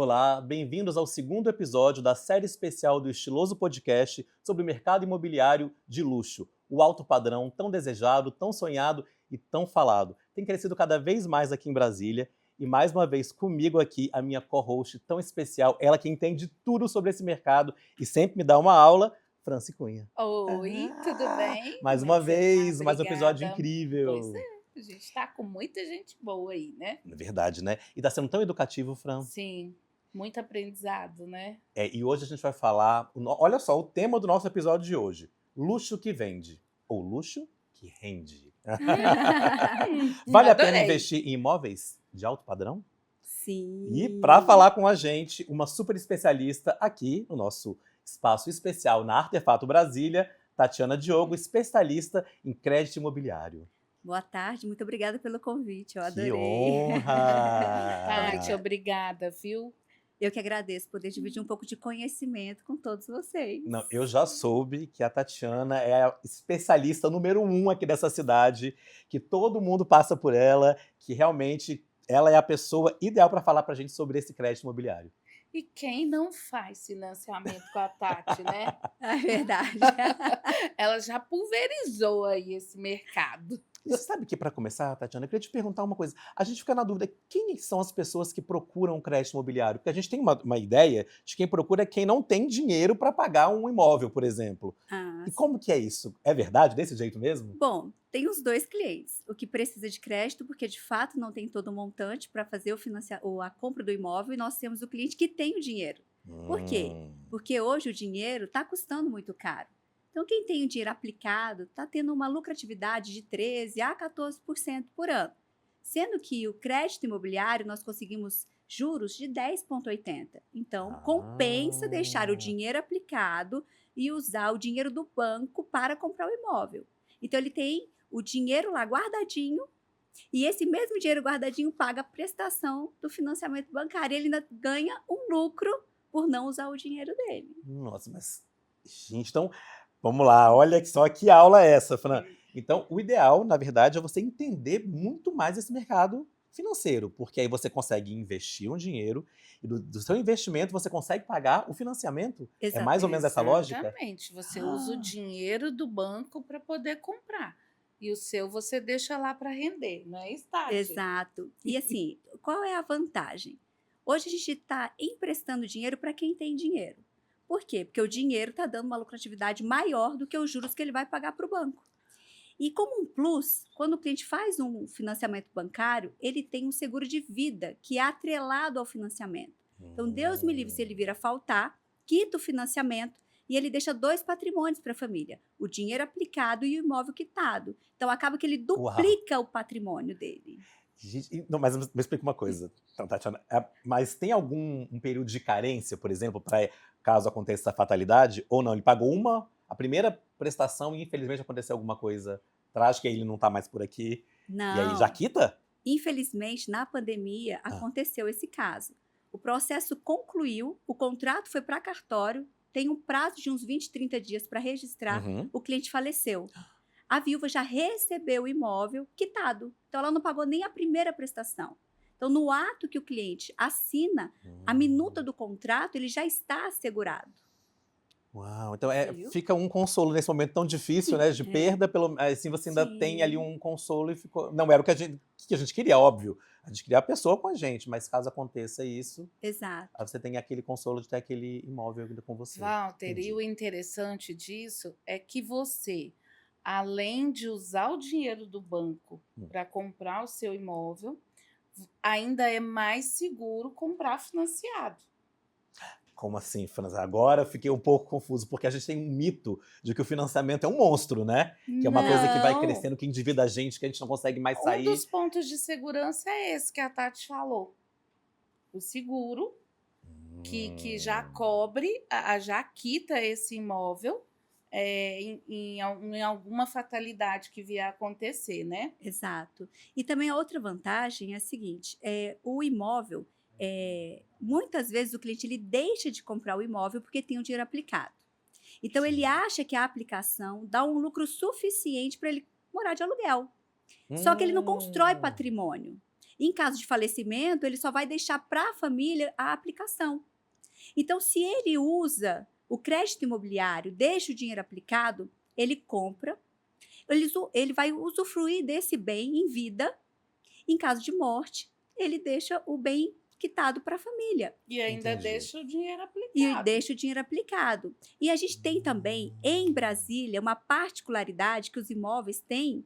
Olá, bem-vindos ao segundo episódio da série especial do Estiloso Podcast sobre o mercado imobiliário de luxo. O alto padrão tão desejado, tão sonhado e tão falado. Tem crescido cada vez mais aqui em Brasília. E mais uma vez comigo aqui a minha co-host tão especial, ela que entende tudo sobre esse mercado e sempre me dá uma aula, Franci Cunha. Oi, tudo bem? Mais Como é uma que você tá? vez, mais um episódio Obrigada. Pois incrível. é, a gente tá com muita gente boa aí, né? Verdade, né? E tá sendo tão educativo, Fran. Sim, muito aprendizado, né? E hoje a gente vai falar, olha só, o tema do nosso episódio de hoje, luxo que vende, ou luxo que rende. Vale a pena Adorei. investir em imóveis de alto padrão? Sim. E para falar com a gente, uma super especialista aqui no nosso espaço especial na Artefato Brasília, Tatiana Diogo, especialista em crédito imobiliário. Boa tarde, muito obrigada pelo convite, eu Que adorei. honra! Tati, obrigada, viu? Eu que agradeço poder dividir um pouco de conhecimento com todos vocês. Não, eu já soube que a Tatiana é a especialista número 1 aqui dessa cidade, que todo mundo passa por ela, que realmente ela é a pessoa ideal para falar para a gente sobre esse crédito imobiliário. E quem não faz financiamento com a Tati, né? É verdade. Ela já pulverizou aí esse mercado. E você sabe que, para começar, Tatiana, eu queria te perguntar uma coisa. A gente fica na dúvida, quem são as pessoas que procuram crédito imobiliário? Porque a gente tem uma ideia de quem procura é quem não tem dinheiro para pagar um imóvel, por exemplo. Ah, E como que é isso? É verdade, desse jeito mesmo? bom, tem os dois clientes. O que precisa de crédito, porque de fato não tem todo o montante para fazer a compra do imóvel, e nós temos o cliente que tem o dinheiro. Por quê? Porque hoje o dinheiro está custando muito caro. Então, quem tem o dinheiro aplicado está tendo uma lucratividade de 13% a 14% por ano. Sendo que o crédito imobiliário nós conseguimos juros de 10,80%. Então, compensa deixar o dinheiro aplicado e usar o dinheiro do banco para comprar o imóvel. Então, ele tem o dinheiro lá guardadinho e esse mesmo dinheiro guardadinho paga a prestação do financiamento bancário. Ele ainda ganha um lucro por não usar o dinheiro dele. Nossa, mas... Gente, então... Vamos lá, olha só que aula é essa, Fran. Então, o ideal, na verdade, é você entender muito mais esse mercado financeiro, porque aí você consegue investir um dinheiro e do seu investimento você consegue pagar o financiamento. É mais ou menos essa lógica? Exatamente. Você usa o dinheiro do banco para poder comprar. E o seu você deixa lá para render, não é isso, Tati? Exato. E assim, qual é a vantagem? Hoje a gente está emprestando dinheiro para quem tem dinheiro. Por quê? Porque o dinheiro está dando uma lucratividade maior do que os juros que ele vai pagar para o banco. E como um plus, quando o cliente faz um financiamento bancário, ele tem um seguro de vida que é atrelado ao financiamento. Então, Deus me livre se ele vir a faltar, quita o financiamento e ele deixa 2 patrimônios para a família: o dinheiro aplicado e o imóvel quitado. Então, acaba que ele duplica o patrimônio dele. Gente, não, mas me explica uma coisa, então, Tatiana. Mas tem algum período de carência, por exemplo, para caso aconteça essa fatalidade? Ou não? Ele pagou a primeira prestação e infelizmente aconteceu alguma coisa trágica e ele não está mais por aqui. Não. E aí já quita? Infelizmente, na pandemia, aconteceu esse caso. O processo concluiu, o contrato foi para cartório, tem um prazo de uns 20, 30 dias para registrar, o cliente faleceu. A viúva já recebeu o imóvel quitado, então ela não pagou nem a primeira prestação. Então, no ato que o cliente assina a minuta do contrato, ele já está assegurado. Uau, então fica um consolo nesse momento tão difícil, né, de perda, assim você ainda tem ali um consolo e ficou... Não era o que a gente queria, óbvio. A gente queria a pessoa com a gente, mas caso aconteça isso, exato, aí você tem aquele consolo de ter aquele imóvel ainda com você. Walter, Entendi. e o interessante disso é que você, além de usar o dinheiro do banco para comprar o seu imóvel, ainda é mais seguro comprar financiado. Como assim, Franz? Agora eu fiquei um pouco confuso, porque a gente tem um mito de que o financiamento é um monstro, né? Que é uma coisa que vai crescendo, que endivida a gente que não consegue mais sair. Um dos pontos de segurança é esse que a Tati falou. O seguro, que já cobre, já quita esse imóvel em alguma fatalidade que vier a acontecer, né? Exato. E também a outra vantagem é a seguinte, o imóvel... muitas vezes o cliente ele deixa de comprar o imóvel porque tem o dinheiro aplicado. Então, ele acha que a aplicação dá um lucro suficiente para ele morar de aluguel. Só que ele não constrói patrimônio. Em caso de falecimento, ele só vai deixar para a família a aplicação. Então, se ele usa o crédito imobiliário, deixa o dinheiro aplicado, ele compra, ele vai usufruir desse bem em vida. Em caso de morte, ele deixa o bem quitado para a família. E ainda Entendi. deixa o dinheiro aplicado. E deixa o dinheiro aplicado. E a gente tem também, em Brasília, uma particularidade que os imóveis têm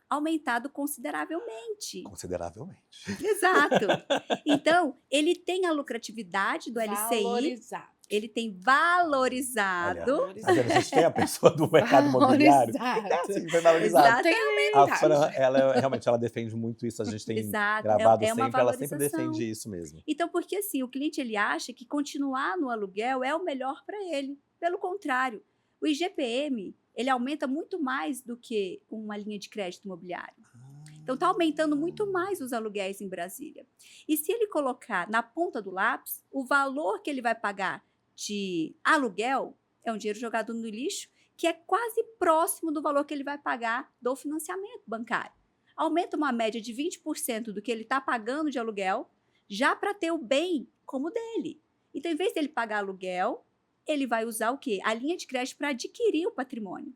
aumentado consideravelmente. Consideravelmente. Exato. Então, ele tem a lucratividade do LCI, Valorizado. ele tem valorizado. Olha, tá vendo? A gente tem a pessoa do mercado imobiliário. Valorizado. É assim, foi valorizado. Exato. Tem A aumentado. Fran, ela realmente ela defende muito isso. A gente tem Exato. gravado É uma sempre, ela sempre valorização. defende isso mesmo. Então, porque assim, o cliente ele acha que continuar no aluguel é o melhor para ele. Pelo contrário, o IGPM, ele aumenta muito mais do que uma linha de crédito imobiliário. Então, está aumentando muito mais os aluguéis em Brasília. E se ele colocar na ponta do lápis, o valor que ele vai pagar de aluguel é um dinheiro jogado no lixo, que é quase próximo do valor que ele vai pagar do financiamento bancário. Aumenta uma média de 20% do que ele está pagando de aluguel, já para ter o bem como dele. Então, em vez dele pagar aluguel, ele vai usar o quê? A linha de crédito para adquirir o patrimônio.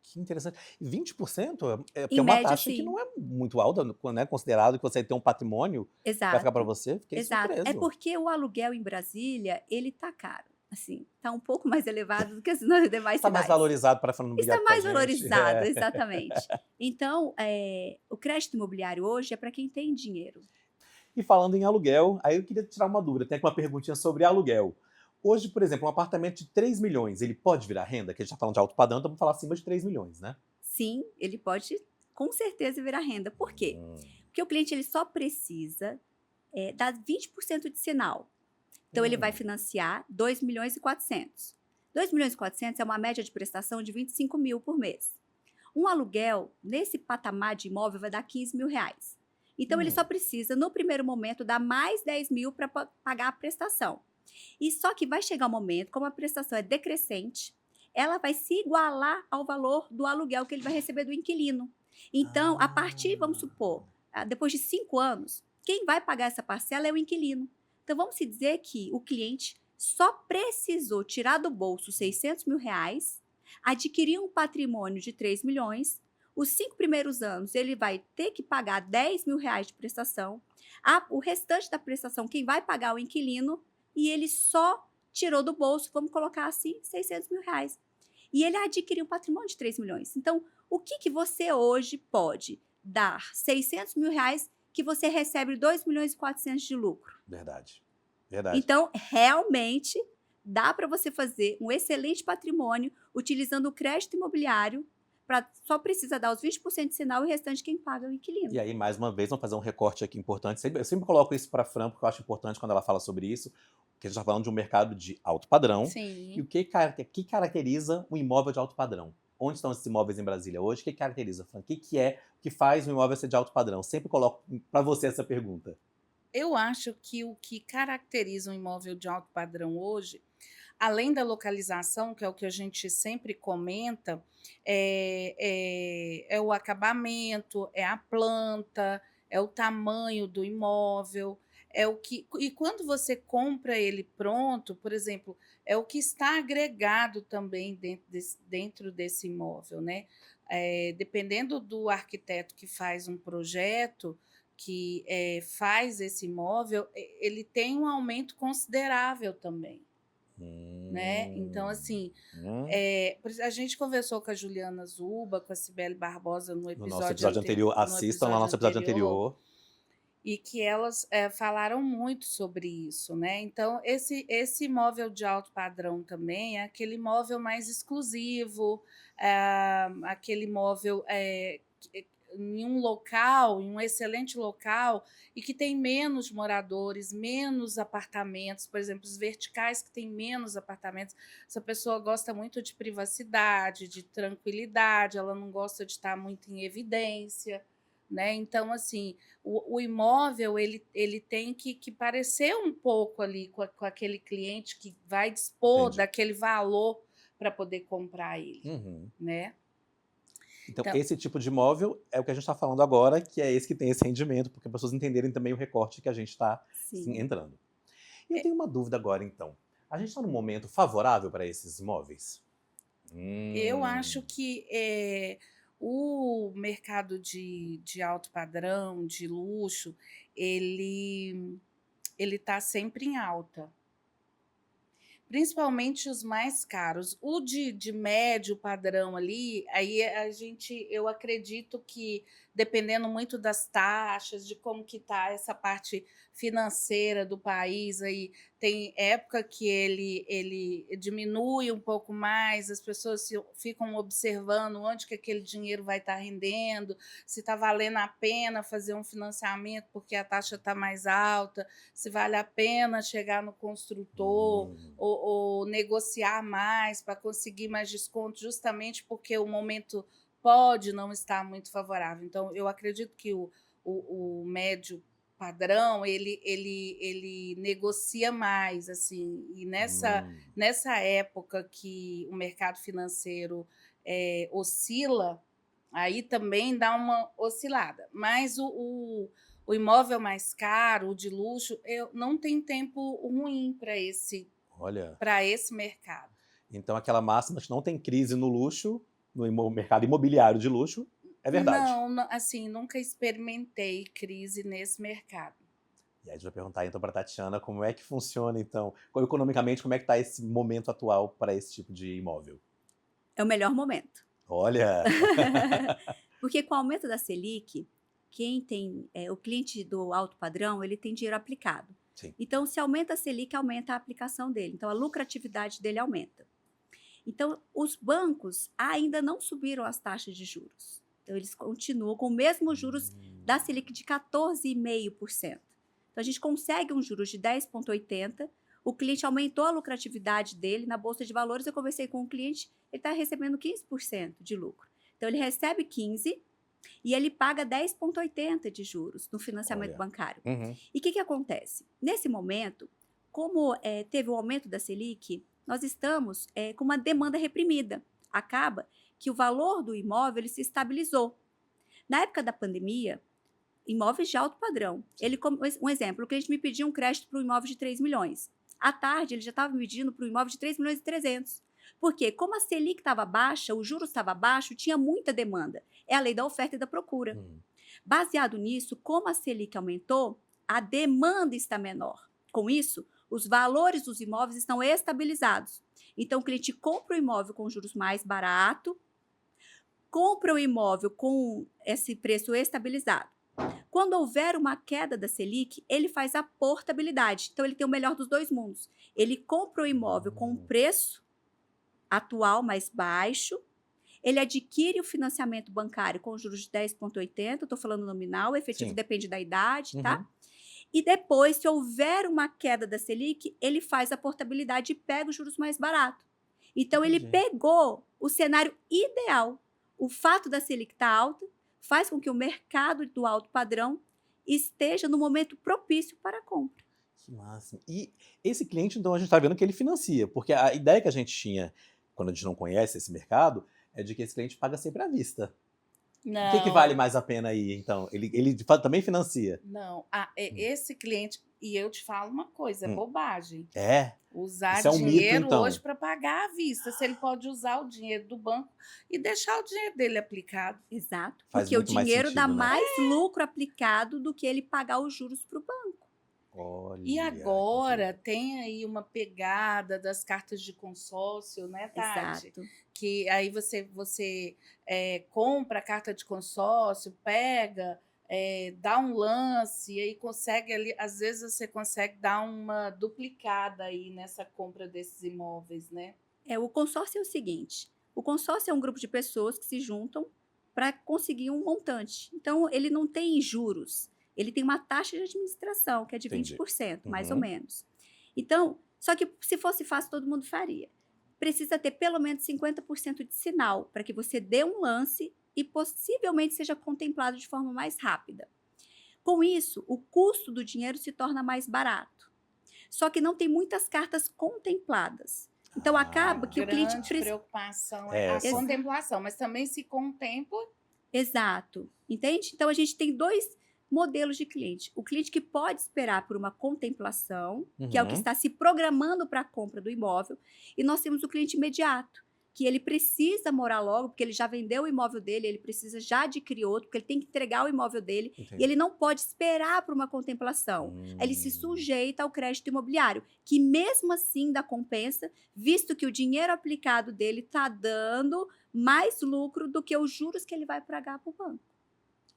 Que interessante. E 20% é Em uma média, taxa que sim. não é muito alta, né? Considerado que você tem um patrimônio que vai Exato. ficar para você. Fiquei Exato. surpreso. É porque o aluguel em Brasília, ele tá caro. Assim, tá um pouco mais elevado do que as demais Está mais cidades. valorizado para falar no Está imobiliário mais com a gente. valorizado, exatamente. Então, o crédito imobiliário hoje é para quem tem dinheiro. E falando em aluguel, aí eu queria tirar uma dúvida. Tem aqui uma perguntinha sobre aluguel. Hoje, por exemplo, um apartamento de 3 milhões, ele pode virar renda? Que a gente está falando de alto padrão, então vamos falar acima de 3 milhões, né? Sim, ele pode com certeza virar renda. Por quê? Porque o cliente ele só precisa dar 20% de sinal. Então, ele vai financiar 2 milhões e 400. 2 milhões e 400 é uma média de prestação de 25 mil por mês. Um aluguel, nesse patamar de imóvel, vai dar 15 mil reais. Então, ele só precisa, no primeiro momento, dar mais 10 mil para pagar a prestação. E só que vai chegar um momento, como a prestação é decrescente, ela vai se igualar ao valor do aluguel que ele vai receber do inquilino. Então, a partir, vamos supor, depois de 5 anos, quem vai pagar essa parcela é o inquilino. Então, vamos se dizer que o cliente só precisou tirar do bolso 600 mil reais, adquirir um patrimônio de 3 milhões, os 5 primeiros anos ele vai ter que pagar 10 mil reais de prestação, o restante da prestação quem vai pagar é o inquilino, e ele só tirou do bolso, vamos colocar assim, 600 mil reais. E ele adquiriu um patrimônio de 3 milhões. Então, o que você hoje pode dar 600 mil reais que você recebe 2 milhões e 400 de lucro? Verdade. Verdade. Então, realmente, dá para você fazer um excelente patrimônio utilizando o crédito imobiliário, só precisa dar os 20% de sinal e o restante quem paga é o inquilino. E aí, mais uma vez, vamos fazer um recorte aqui importante. Eu sempre coloco isso para a Fran, porque eu acho importante quando ela fala sobre isso, porque a gente está falando de um mercado de alto padrão. Sim. E o que caracteriza um imóvel de alto padrão? Onde estão esses imóveis em Brasília hoje? O que caracteriza, Fran? O que faz um imóvel ser de alto padrão? Sempre coloco para você essa pergunta. Eu acho que o que caracteriza um imóvel de alto padrão hoje, além da localização, que é o que a gente sempre comenta, é o acabamento, é a planta, é o tamanho do imóvel, e quando você compra ele pronto, por exemplo, é o que está agregado também dentro desse imóvel, né? Dependendo do arquiteto que faz um projeto, que faz esse imóvel, ele tem um aumento considerável também. Né? Então, assim, a gente conversou com a Juliana Zuba, com a Cibele Barbosa no nosso episódio anterior. Assistam lá no nosso episódio anterior. E que elas falaram muito sobre isso, né? Então, esse imóvel de alto padrão também é aquele imóvel mais exclusivo, aquele imóvel em um local, em um excelente local, e que tem menos moradores, menos apartamentos, por exemplo, os verticais que tem menos apartamentos. Essa pessoa gosta muito de privacidade, de tranquilidade, ela não gosta de estar muito em evidência, né? Então, assim, o imóvel ele tem que parecer um pouco ali com aquele cliente que vai dispor daquele valor para poder comprar ele, né? Então, Então, esse tipo de imóvel é o que a gente está falando agora, que é esse que tem esse rendimento, porque as pessoas entenderem também o recorte que a gente está Sim. entrando. E eu é, tenho uma dúvida agora, então. A gente está num momento favorável para esses imóveis? eu acho Hum, que o mercado de alto padrão, de luxo, ele ele está sempre em alta. Principalmente os mais caros. O de médio padrão ali, aí eu acredito que, dependendo muito das taxas, de como que está essa parte financeira do país, aí tem época que ele diminui um pouco mais, as pessoas ficam observando onde que aquele dinheiro vai estar rendendo, se está valendo a pena fazer um financiamento porque a taxa está mais alta, se vale a pena chegar no construtor, hum, ou negociar mais para conseguir mais desconto, justamente porque o momento pode não estar muito favorável. Então, eu acredito que o médio padrão ele negocia mais, assim, e hum, nessa época que o mercado financeiro oscila, aí também dá uma oscilada. Mas o imóvel mais caro, o de luxo, eu não tem tempo ruim olha. para esse mercado. Então, aquela máxima de não tem crise no luxo, no mercado imobiliário de luxo, é verdade. Não, assim, nunca experimentei crise nesse mercado. E aí a gente vai perguntar então para a Tatiana como é que funciona, então, economicamente, como é que está esse momento atual para esse tipo de imóvel? É o melhor momento. Olha! Porque com o aumento da Selic, quem tem, o cliente do alto padrão, ele tem dinheiro aplicado. Sim. Então, se aumenta a Selic, aumenta a aplicação dele. Então, a lucratividade dele aumenta. Então, os bancos ainda não subiram as taxas de juros. Então, eles continuam com os mesmos juros da Selic de 14,5%. Então, a gente consegue um juros de 10,80%. O cliente aumentou a lucratividade dele na Bolsa de Valores. Eu conversei com o cliente, ele está recebendo 15% de lucro. Então, ele recebe 15% e ele paga 10,80% de juros no financiamento Olha. bancário. Uhum. E o que acontece? Nesse momento, como teve o aumento da Selic, nós estamos com uma demanda reprimida. Acaba que o valor do imóvel ele se estabilizou. Na época da pandemia, imóveis de alto padrão. Um exemplo, o cliente me pediu um crédito para um imóvel de 3 milhões. À tarde, ele já estava me pedindo para um imóvel de 3 milhões e 300. Porque, como a Selic estava baixa, o juros estava baixo, tinha muita demanda. É a lei da oferta e da procura. Hum. Baseado nisso, como a Selic aumentou, a demanda está menor. Com isso, os valores dos imóveis estão estabilizados. Então, o cliente compra o imóvel com juros mais barato, compra o imóvel com esse preço estabilizado. Quando houver uma queda da Selic, ele faz a portabilidade. Então, ele tem o melhor dos dois mundos. Ele compra o imóvel com um preço atual mais baixo, ele adquire o financiamento bancário com juros de 10,80%, estou falando nominal, o efetivo Sim. depende da idade, tá? Uhum. E depois, se houver uma queda da Selic, ele faz a portabilidade e pega os juros mais baratos. Então, ele Entendi. pegou o cenário ideal. O fato da Selic estar alta faz com que o mercado do alto padrão esteja no momento propício para a compra. Que máximo. E esse cliente, então, a gente está vendo que ele financia, porque a ideia que a gente tinha, quando a gente não conhece esse mercado, é de que esse cliente paga sempre à vista. O que vale Não, mais a pena aí, então? Ele de fato também financia? não. Hum. Esse cliente, e eu te falo uma coisa, é Hum. bobagem. É? Usar Isso é um mito, dinheiro então? hoje para pagar à vista, se ele pode usar o dinheiro do banco e deixar o dinheiro dele aplicado. Exato. Faz Porque o muito mais dinheiro dá sentido, né? mais lucro aplicado do que ele pagar os juros para o banco. E Olha, que agora incrível. tem aí uma pegada das cartas de consórcio, né, Tati? Exato. Que aí você compra a carta de consórcio, pega, dá um lance, e aí consegue ali, às vezes você consegue dar uma duplicada aí nessa compra desses imóveis, né? O consórcio é o seguinte: o consórcio é um grupo de pessoas que se juntam para conseguir um montante. Então, ele não tem juros, ele tem uma taxa de administração, que é de Entendi. 20%, mais ou Uhum. menos. Então, só que se fosse fácil, todo mundo faria. Precisa ter pelo menos 50% de sinal para que você dê um lance e possivelmente seja contemplado de forma mais rápida. Com isso, o custo do dinheiro se torna mais barato. Só que não tem muitas cartas contempladas. Então acaba que o cliente grande precisa. preocupação é a Essa. contemplação, mas também se contempla. Exato, entende? Então a gente tem dois modelos de cliente. O cliente que pode esperar por uma contemplação, que é o que Uhum. está se programando para a compra do imóvel, e nós temos o cliente imediato, que ele precisa morar logo, porque ele já vendeu o imóvel dele, ele precisa já adquirir outro, porque ele tem que entregar o imóvel dele, e Entendi. ele não pode esperar por uma contemplação. Ele se sujeita ao crédito imobiliário, que mesmo assim dá compensa, visto que o dinheiro aplicado dele está dando mais lucro do que os juros que ele vai pagar para o banco.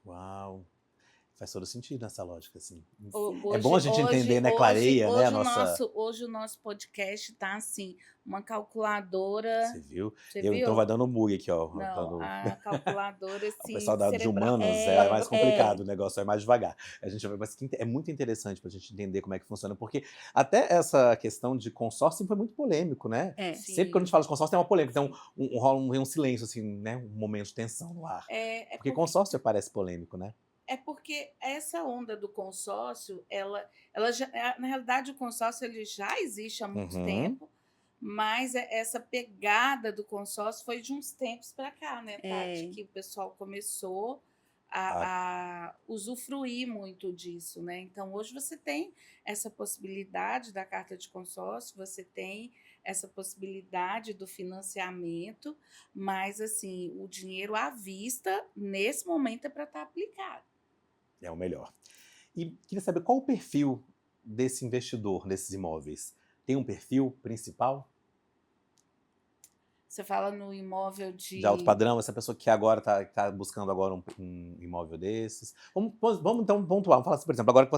Uau. Faz todo sentido nessa lógica, assim. Ho- É bom a gente entender, né? Clareia, né? A nossa... Hoje o nosso podcast tá assim, uma calculadora. Você viu? Você Então viu? vai dando bug aqui, ó. Não, Dando... a calculadora O assim, pessoal de cerebral. humanos é mais complicado, o negócio é mais devagar. A gente vai, mas é muito interessante pra gente entender como é que funciona, porque até essa questão de consórcio sempre foi muito polêmico, né? É. Sempre quando a gente fala de consórcio tem uma polêmica, então rola um silêncio, assim, né? Um momento de tensão no ar. Porque consórcio parece polêmico, né? É porque essa onda do consórcio, ela já, na realidade o consórcio ele já existe há muito tempo, mas essa pegada do consórcio foi de uns tempos para cá, né, Tati? Que o pessoal começou a usufruir muito disso, né? Então hoje você tem essa possibilidade da carta de consórcio, você tem essa possibilidade do financiamento, mas assim, o dinheiro à vista, nesse momento, é para estar aplicado. É o melhor. E queria saber qual o perfil desse investidor nesses imóveis. Tem um perfil principal? Você fala no imóvel de alto padrão, essa pessoa que agora está buscando agora um imóvel desses. Vamos então pontuar. Vamos falar assim, por exemplo, agora que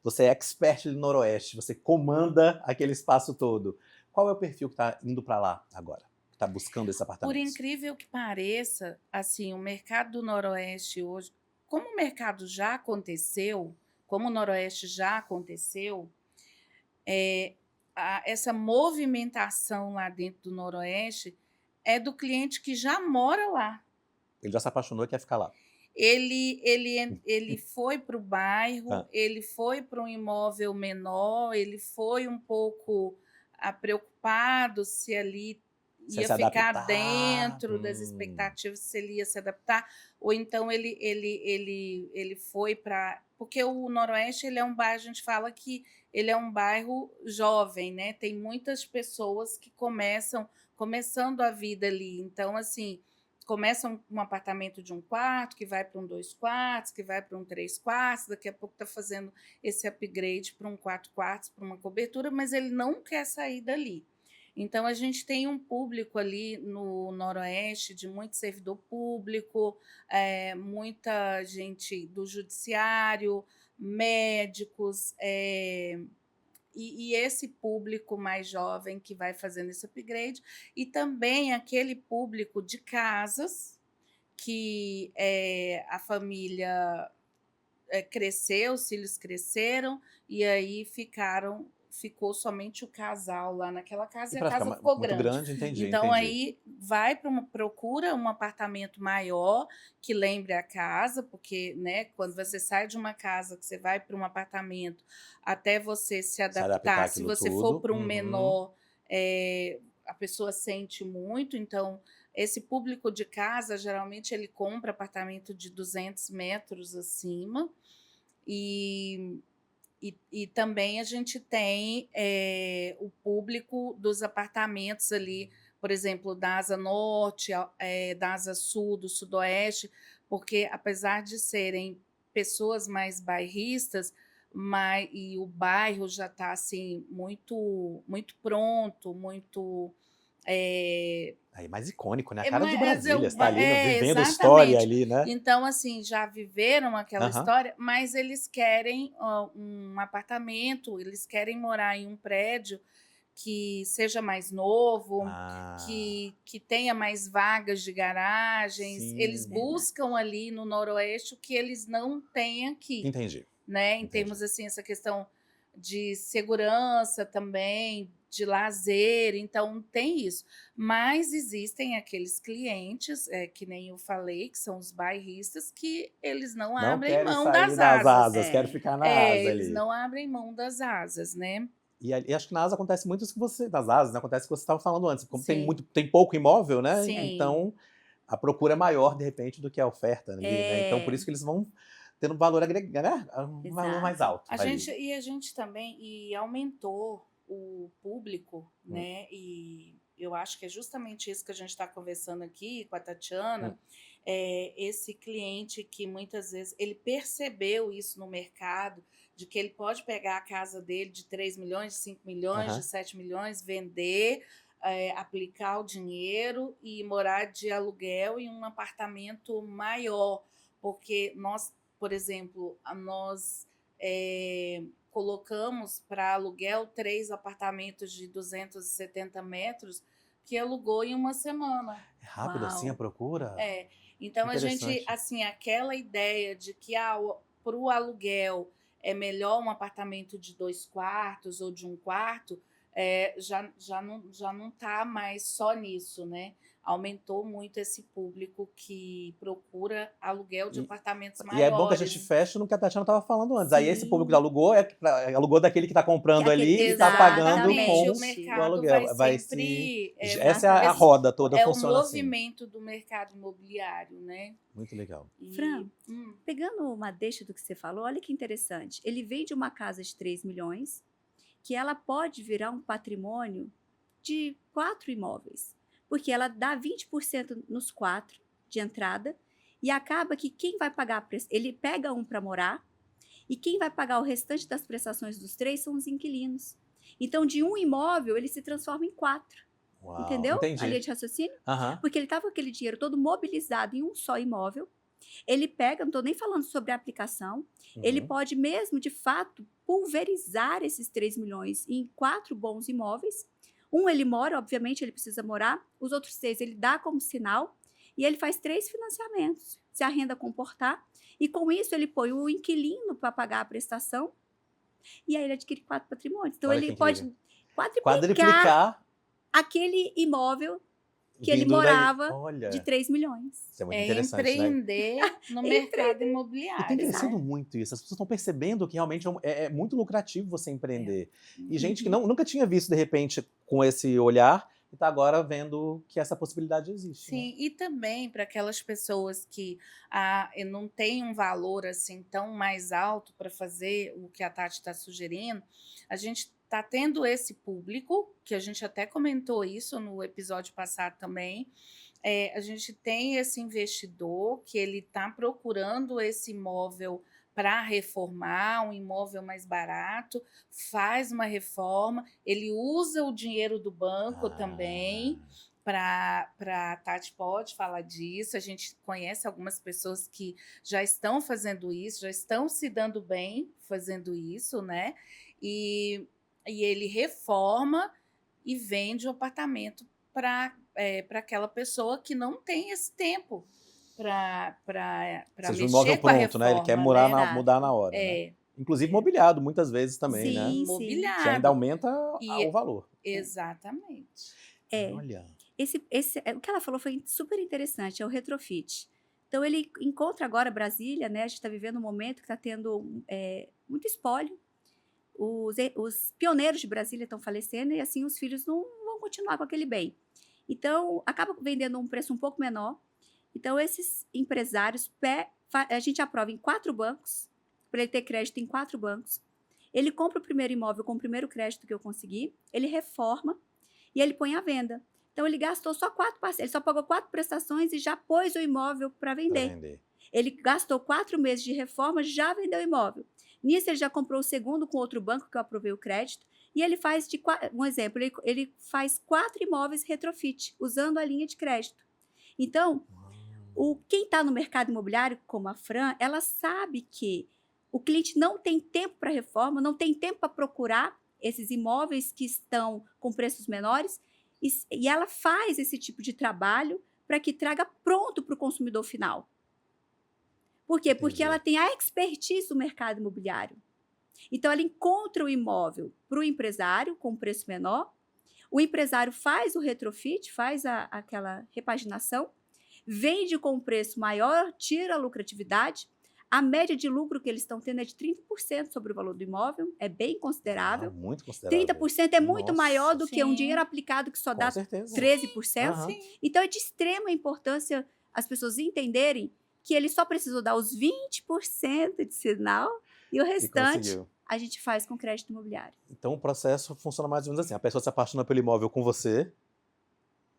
você é expert do Noroeste, você comanda aquele espaço todo. Qual é o perfil que está indo para lá agora? Que está buscando esse apartamento? Por incrível que pareça, assim, o mercado do Noroeste hoje, como o mercado já aconteceu, como o Noroeste já aconteceu, essa movimentação lá dentro do Noroeste é do cliente que já mora lá. Ele já se apaixonou e quer ficar lá. Ele foi para o bairro, ele foi para um imóvel menor, ele foi um pouco preocupado se ali ia ficar dentro das expectativas, se ele ia se adaptar, ou então ele foi para... Porque o Noroeste ele é um bairro, a gente fala que ele é um bairro jovem, né? Tem muitas pessoas que começando a vida ali. Então, assim, começa um apartamento de 1 quarto, que vai para um 2 quartos, que vai para um 3 quartos, daqui a pouco está fazendo esse upgrade para um 4 quartos, para uma cobertura, mas ele não quer sair dali. Então, a gente tem um público ali no Noroeste de muito servidor público, muita gente do judiciário, médicos, e esse público mais jovem que vai fazendo esse upgrade, e também aquele público de casas que a família cresceu, os filhos cresceram, e aí ficou somente o casal lá naquela casa, e a casa ficou muito grande. Entendi, então aí vai procura um apartamento maior que lembre a casa, porque, né, quando você sai de uma casa que você vai para um apartamento, até você se adaptar, se você for para um menor, a pessoa sente muito. Então esse público de casa, geralmente, ele compra apartamento de 200 metros acima. E também a gente tem o público dos apartamentos ali, por exemplo, da Asa Norte, da Asa Sul, do Sudoeste, porque apesar de serem pessoas mais bairristas, e o bairro já está assim, muito, muito pronto, muito... Aí mais icônico, né? A cara de Brasília, está ali vivendo a exatamente. história ali, né? Então, assim, já viveram aquela história, mas eles querem um apartamento, eles querem morar em um prédio que seja mais novo, que tenha mais vagas de garagens. Sim. Eles buscam ali no Noroeste o que eles não têm aqui. Entendi. Né? Em termos, assim, essa questão de segurança também, de lazer, então tem isso. Mas existem aqueles clientes, que nem eu falei, que são os bairristas, que eles não abrem mão das asas. Quero ficar na asa ali. Eles não abrem mão das asas, né? E acho que na asa acontece muito isso que você... Nas asas, né? Acontece o que você estava falando antes. Como Sim. tem pouco imóvel, né? Sim. Então, a procura é maior, de repente, do que a oferta ali, né? Então, por isso que eles vão tendo um valor agregado, né? Um valor mais alto. A gente também aumentou o público, né? E eu acho que é justamente isso que a gente está conversando aqui com a Tatiana. Esse cliente que muitas vezes ele percebeu isso no mercado, de que ele pode pegar a casa dele de 3 milhões, de 5 milhões, de 7 milhões, vender, aplicar o dinheiro e morar de aluguel em um apartamento maior. Porque nós, por exemplo, nós colocamos para aluguel 3 apartamentos de 270 metros que alugou em uma semana. É rápido assim a procura? Então a gente, assim, aquela ideia de que para o aluguel é melhor um apartamento de 2 quartos ou de 1 quarto, já não está mais só nisso, né? Aumentou muito esse público que procura aluguel de apartamentos maiores. E é bom que a gente feche no que a Tatiana estava falando antes. Sim. Aí esse público que alugou alugou daquele que está comprando ali e está pagando com o aluguel. Essa é a roda toda, funciona assim. É o movimento do mercado imobiliário, né? Muito legal. Fran, pegando uma deixa do que você falou, olha que interessante. Ele vende uma casa de 3 milhões, que ela pode virar um patrimônio de 4 imóveis. Porque ela dá 20% nos 4 de entrada e acaba que quem vai pagar... Ele pega um para morar e quem vai pagar o restante das prestações dos 3 são os inquilinos. Então, de um imóvel, ele se transforma em 4. Uau, entendeu? Entendi. A linha de raciocínio? Porque ele estava com aquele dinheiro todo mobilizado em um só imóvel. Ele pega, não estou nem falando sobre a aplicação, ele pode mesmo, de fato, pulverizar esses 3 milhões em 4 bons imóveis. Um ele mora, obviamente ele precisa morar, os outros 6 ele dá como sinal e ele faz 3 financiamentos, se a renda comportar, e com isso ele põe o inquilino para pagar a prestação e aí ele adquire 4 patrimônios. Então ele pode quadriplicar aquele imóvel que ele morava de 3 milhões. Isso é muito interessante, empreender no mercado imobiliário. E tem crescido muito isso. As pessoas estão percebendo que realmente é muito lucrativo você empreender. E gente que nunca tinha visto, de repente, com esse olhar, e está agora vendo que essa possibilidade existe. Sim, e também para aquelas pessoas que não têm um valor assim tão mais alto para fazer o que a Tati está sugerindo, a gente está tendo esse público, que a gente até comentou isso no episódio passado também. A gente tem esse investidor que ele está procurando esse imóvel para reformar, um imóvel mais barato, faz uma reforma, ele usa o dinheiro do banco também. A Tati pode falar disso, a gente conhece algumas pessoas que já estão fazendo isso, já estão se dando bem fazendo isso, né? E ele reforma e vende o apartamento para aquela pessoa que não tem esse tempo para mexer um imóvel com a pronto, reforma, né? Ele quer mudar na hora. Né? Inclusive mobiliado, muitas vezes também, né? Sim, mobiliado. Que ainda aumenta o valor. Exatamente. Olha. O que ela falou foi super interessante, é o retrofit. Então, ele encontra agora Brasília, né? A gente está vivendo um momento que está tendo muito espólio. Os pioneiros de Brasília estão falecendo e, assim, os filhos não vão continuar com aquele bem. Então, acaba vendendo um preço um pouco menor. Então, esses empresários, a gente aprova em 4 bancos, para ele ter crédito em 4 bancos. Ele compra o primeiro imóvel com o primeiro crédito que eu consegui, ele reforma e ele põe à venda. Então, ele gastou só 4 parcelas, ele só pagou 4 prestações e já pôs o imóvel para vender. Ele gastou 4 meses de reforma, já vendeu o imóvel. Nisso, ele já comprou o segundo com outro banco, que eu aprovei o crédito, e ele faz, um exemplo, ele faz 4 imóveis retrofit, usando a linha de crédito. Então, quem está no mercado imobiliário, como a Fran, ela sabe que o cliente não tem tempo para reforma, não tem tempo para procurar esses imóveis que estão com preços menores, e ela faz esse tipo de trabalho para que traga pronto para o consumidor final. Por quê? Porque ela tem a expertise do mercado imobiliário. Então, ela encontra o imóvel para o empresário com preço menor, o empresário faz o retrofit, faz aquela repaginação, vende com um preço maior, tira a lucratividade, A média de lucro que eles estão tendo é de 30% sobre o valor do imóvel, é bem considerável. Muito considerável. 30% é muito maior do que um Sim. dinheiro aplicado que só Com dá certeza. 13%. Aham. Então, é de extrema importância as pessoas entenderem que ele só precisou dar os 20% de sinal e o E restante conseguiu. a gente faz com crédito imobiliário. Então o processo funciona mais ou menos assim. A pessoa se apaixona pelo imóvel com você,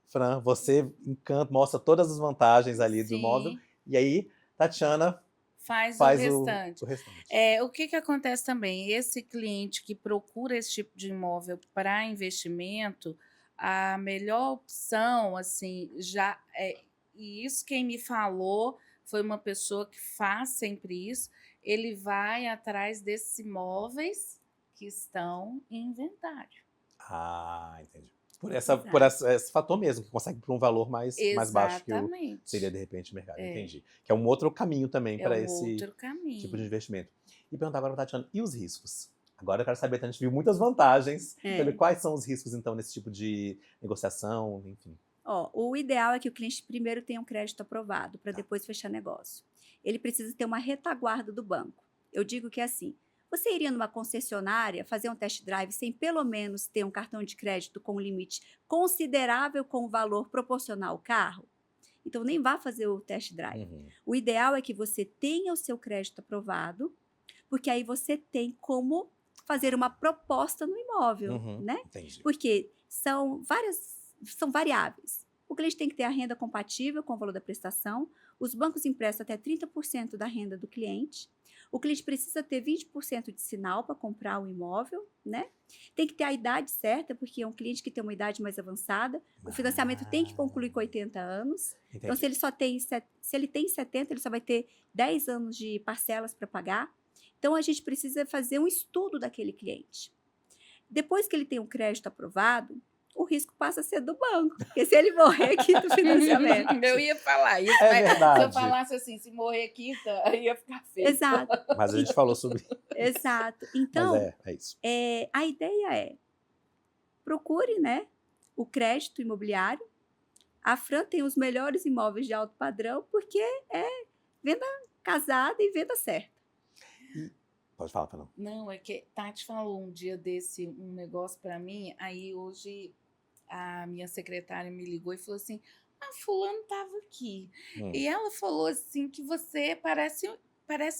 Fran, você encanta, mostra todas as vantagens ali do imóvel, Sim, e aí Tatiana faz o faz restante. o restante. O que acontece também? Esse cliente que procura esse tipo de imóvel para investimento, a melhor opção, assim, e isso quem me falou foi uma pessoa que faz sempre isso, ele vai atrás desses imóveis que estão em inventário. Ah, entendi. Por Exato. esse fator mesmo, que consegue por um valor mais baixo que Exatamente. seria, de repente, o mercado. É. Entendi. Que é um outro caminho também É para um esse outro caminho. tipo de investimento. E perguntar agora para Tatiana, e os riscos? Agora eu quero saber, a gente viu muitas vantagens. Quais são os riscos, então, nesse tipo de negociação, enfim? O ideal é que o cliente primeiro tenha um crédito aprovado, para depois fechar negócio. Ele precisa ter uma retaguarda do banco. Eu digo que é assim, você iria numa concessionária fazer um test drive sem pelo menos ter um cartão de crédito com um limite considerável com o valor proporcional ao carro? Então, nem vá fazer o test drive. O ideal é que você tenha o seu crédito aprovado, porque aí você tem como fazer uma proposta no imóvel, né? Entendi. Porque são variáveis. O cliente tem que ter a renda compatível com o valor da prestação. Os bancos emprestam até 30% da renda do cliente. O cliente precisa ter 20% de sinal para comprar o imóvel, né? Tem que ter a idade certa, porque é um cliente que tem uma idade mais avançada. O financiamento tem que concluir com 80 anos. Entendi. Então, se ele tem 70, ele só vai ter 10 anos de parcelas para pagar. Então, a gente precisa fazer um estudo daquele cliente. Depois que ele tem um crédito aprovado, o risco passa a ser do banco, porque se ele morrer, quita o financiamento. Eu ia falar isso, É mas verdade. se eu falasse assim, se morrer quita, aí ia ficar feio. Exato. Mas a gente falou sobre... Exato. Então, Mas é isso. A ideia é, procure, né, o crédito imobiliário. A Fran tem os melhores imóveis de alto padrão, porque é venda casada e venda certa. Pode falar, Fernando. Não, é que Tati falou um dia desse um negócio para mim, aí hoje a minha secretária me ligou e falou assim, fulano estava aqui. E ela falou assim que você parece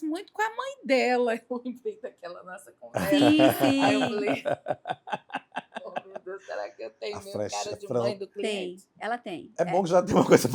muito com a mãe dela. Eu lembrei daquela nossa conversa. Sim. Aí eu falei, oh meu Deus, será que eu tenho mesmo cara de mãe do cliente? Ela tem. É bom que já tem uma coisa...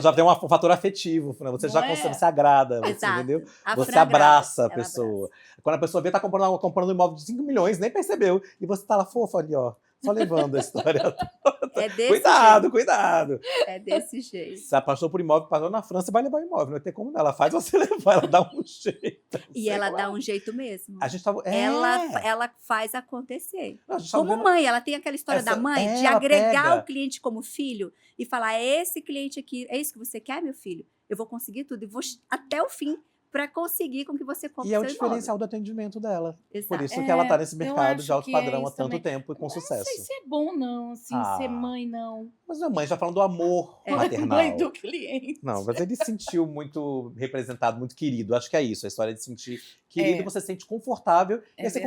já tem um fator afetivo, né? Você você agrada, você, entendeu? Você abraça a pessoa. Quando a pessoa vê, tá comprando um imóvel de 5 milhões, nem percebeu. E você tá lá fofa ali, ó. Só levando a história toda. É desse cuidado, jeito. cuidado. É desse jeito. Se apaixonou por imóvel, passou na França, vai levar o imóvel. Não vai ter como não. Ela faz você levar, ela dá um jeito. E ela dá um jeito mesmo. A gente tava... Ela faz acontecer. Não, como mãe, ela tem aquela história da mãe de agregar o cliente como filho e falar, esse cliente aqui, é isso que você quer, meu filho? Eu vou conseguir tudo e vou até o fim para conseguir com que você compre E é o seu diferencial imóvel. do atendimento dela. Exato. Por isso que ela tá nesse mercado de alto padrão há tanto também. tempo e com sucesso. Não sei se é bom não, assim, ser mãe não. Mas a mãe já falando do amor maternal. Mãe do cliente. Não, mas ele se sentiu muito representado, muito querido. Acho que é isso, a história de se sentir querido, você se sente confortável. É e você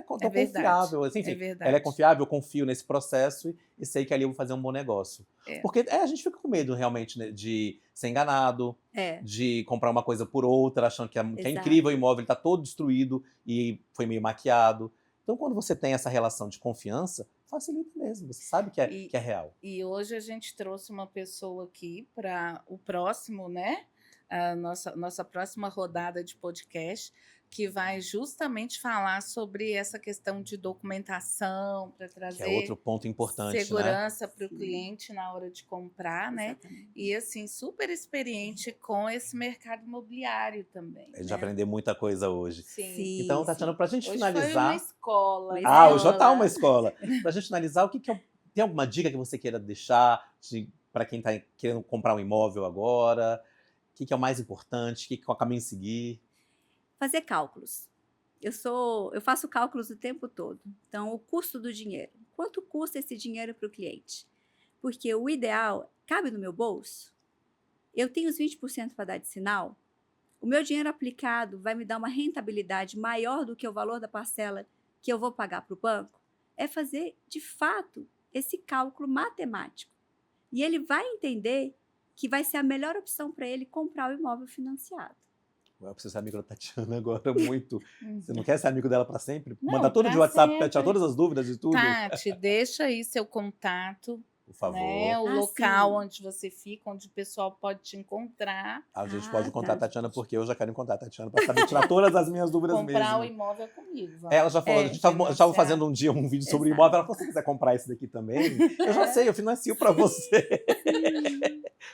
confiável. Assim, verdade. ela é confiável, eu confio nesse processo e sei que ali eu vou fazer um bom negócio. Porque a gente fica com medo realmente, né, de ser enganado, de comprar uma coisa por outra, achando que é incrível o imóvel, ele tá todo destruído e foi meio maquiado. Então, quando você tem essa relação de confiança, facilita mesmo. Você sabe que é real. E hoje a gente trouxe uma pessoa aqui para o próximo, né? A nossa próxima rodada de podcast, que vai justamente falar sobre essa questão de documentação, para trazer que é outro ponto importante, segurança para o cliente na hora de comprar, né? E assim, super experiente com esse mercado imobiliário também. A gente vai aprender muita coisa hoje. Sim. Então, Tatiana, para a gente hoje finalizar... foi uma escola. Hoje já tá uma escola. Para a gente finalizar, tem alguma dica que você queira deixar para quem está querendo comprar um imóvel agora? O que é o mais importante? O que é o caminho a seguir? Fazer cálculos. Eu faço cálculos o tempo todo. Então, o custo do dinheiro. Quanto custa esse dinheiro para o cliente? Porque o ideal, cabe no meu bolso? Eu tenho os 20% para dar de sinal? o meu dinheiro aplicado vai me dar uma rentabilidade maior do que o valor da parcela que eu vou pagar para o banco? É fazer, de fato, esse cálculo matemático. E ele vai entender que vai ser a melhor opção para ele comprar o imóvel financiado. Eu preciso ser amigo da Tatiana agora muito. Você não quer ser amigo dela para sempre? Não, Manda tudo de pra WhatsApp para tirar sempre. todas as dúvidas e tudo. Tati, deixa aí seu contato, Por favor. né? O Ah, local sim. onde você fica, onde o pessoal pode te encontrar. A gente Ah, pode encontrar a tá. Tatiana, porque eu já quero encontrar a Tatiana para saber tirar todas as minhas dúvidas Comprar o mesmo. imóvel comigo. vamos. Ela já falou, a gente estava Financiar. fazendo um dia um vídeo sobre Exato. imóvel, ela falou, se você quiser comprar esse daqui também, eu já sei, eu financio para você.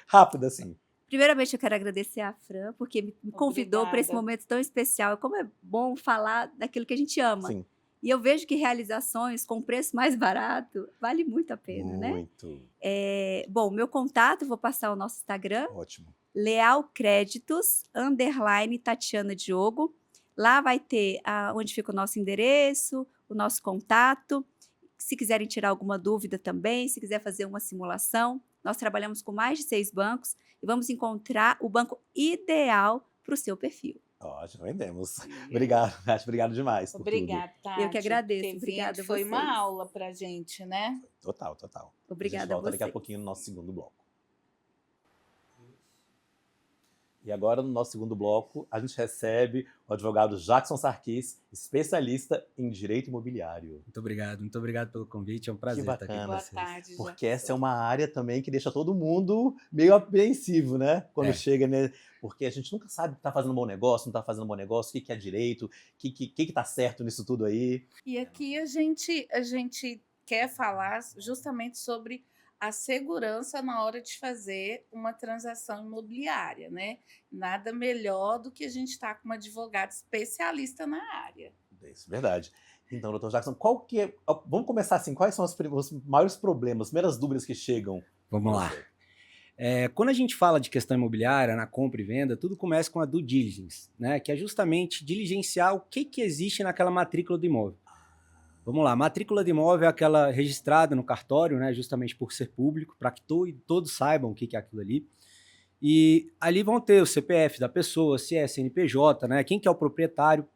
Rápido, assim. Primeiramente, eu quero agradecer a Fran, porque me convidou para esse Obrigada. momento tão especial. Como é bom falar daquilo que a gente ama. Sim, E eu vejo que realizações com preço mais barato vale muito a pena, né? muito. Bom, meu contato, vou passar o nosso Instagram, Ótimo. Lealcréditos, Tatiana Diogo. Lá vai ter onde fica o nosso endereço, o nosso contato. Se quiserem tirar alguma dúvida também, se quiser fazer uma simulação, nós trabalhamos com mais de 6 bancos e vamos encontrar o banco ideal para o seu perfil. Ótimo, vendemos. Obrigado, Nath, obrigado demais por Obrigada, Tati. Eu que agradeço, por ter obrigada vindo. a Foi uma vocês. aula pra gente, né? tudo. Total, total. A Obrigada gente a volta daqui a vocês. pouquinho no nosso segundo bloco. E agora, no nosso segundo bloco, a gente recebe o advogado Jackson Sarkis, especialista em direito imobiliário. Muito obrigado pelo convite, é um prazer estar aqui com bacana. Boa vocês. tarde, Porque Jackson. essa é uma área também que deixa todo mundo meio apreensivo, né? Quando É. chega, né? Porque a gente nunca sabe se tá fazendo um bom negócio, não tá fazendo um bom negócio, o que é direito, o que tá certo nisso tudo aí. E aqui a gente quer falar justamente sobre a segurança na hora de fazer uma transação imobiliária, né? Nada melhor do que a gente estar com uma advogada especialista na área. Isso, verdade. Então, doutor Jackson, vamos começar assim, quais são os maiores problemas, as primeiras dúvidas que chegam? Vamos lá. Quando a gente fala de questão imobiliária, na compra e venda, tudo começa com a due diligence, né? Que é justamente diligenciar o que existe naquela matrícula do imóvel. Vamos lá, matrícula de imóvel é aquela registrada no cartório, né? Justamente por ser público, para que todos saibam o que é aquilo ali. E ali vão ter o CPF da pessoa, se é CNPJ, né? Quem que é o proprietário,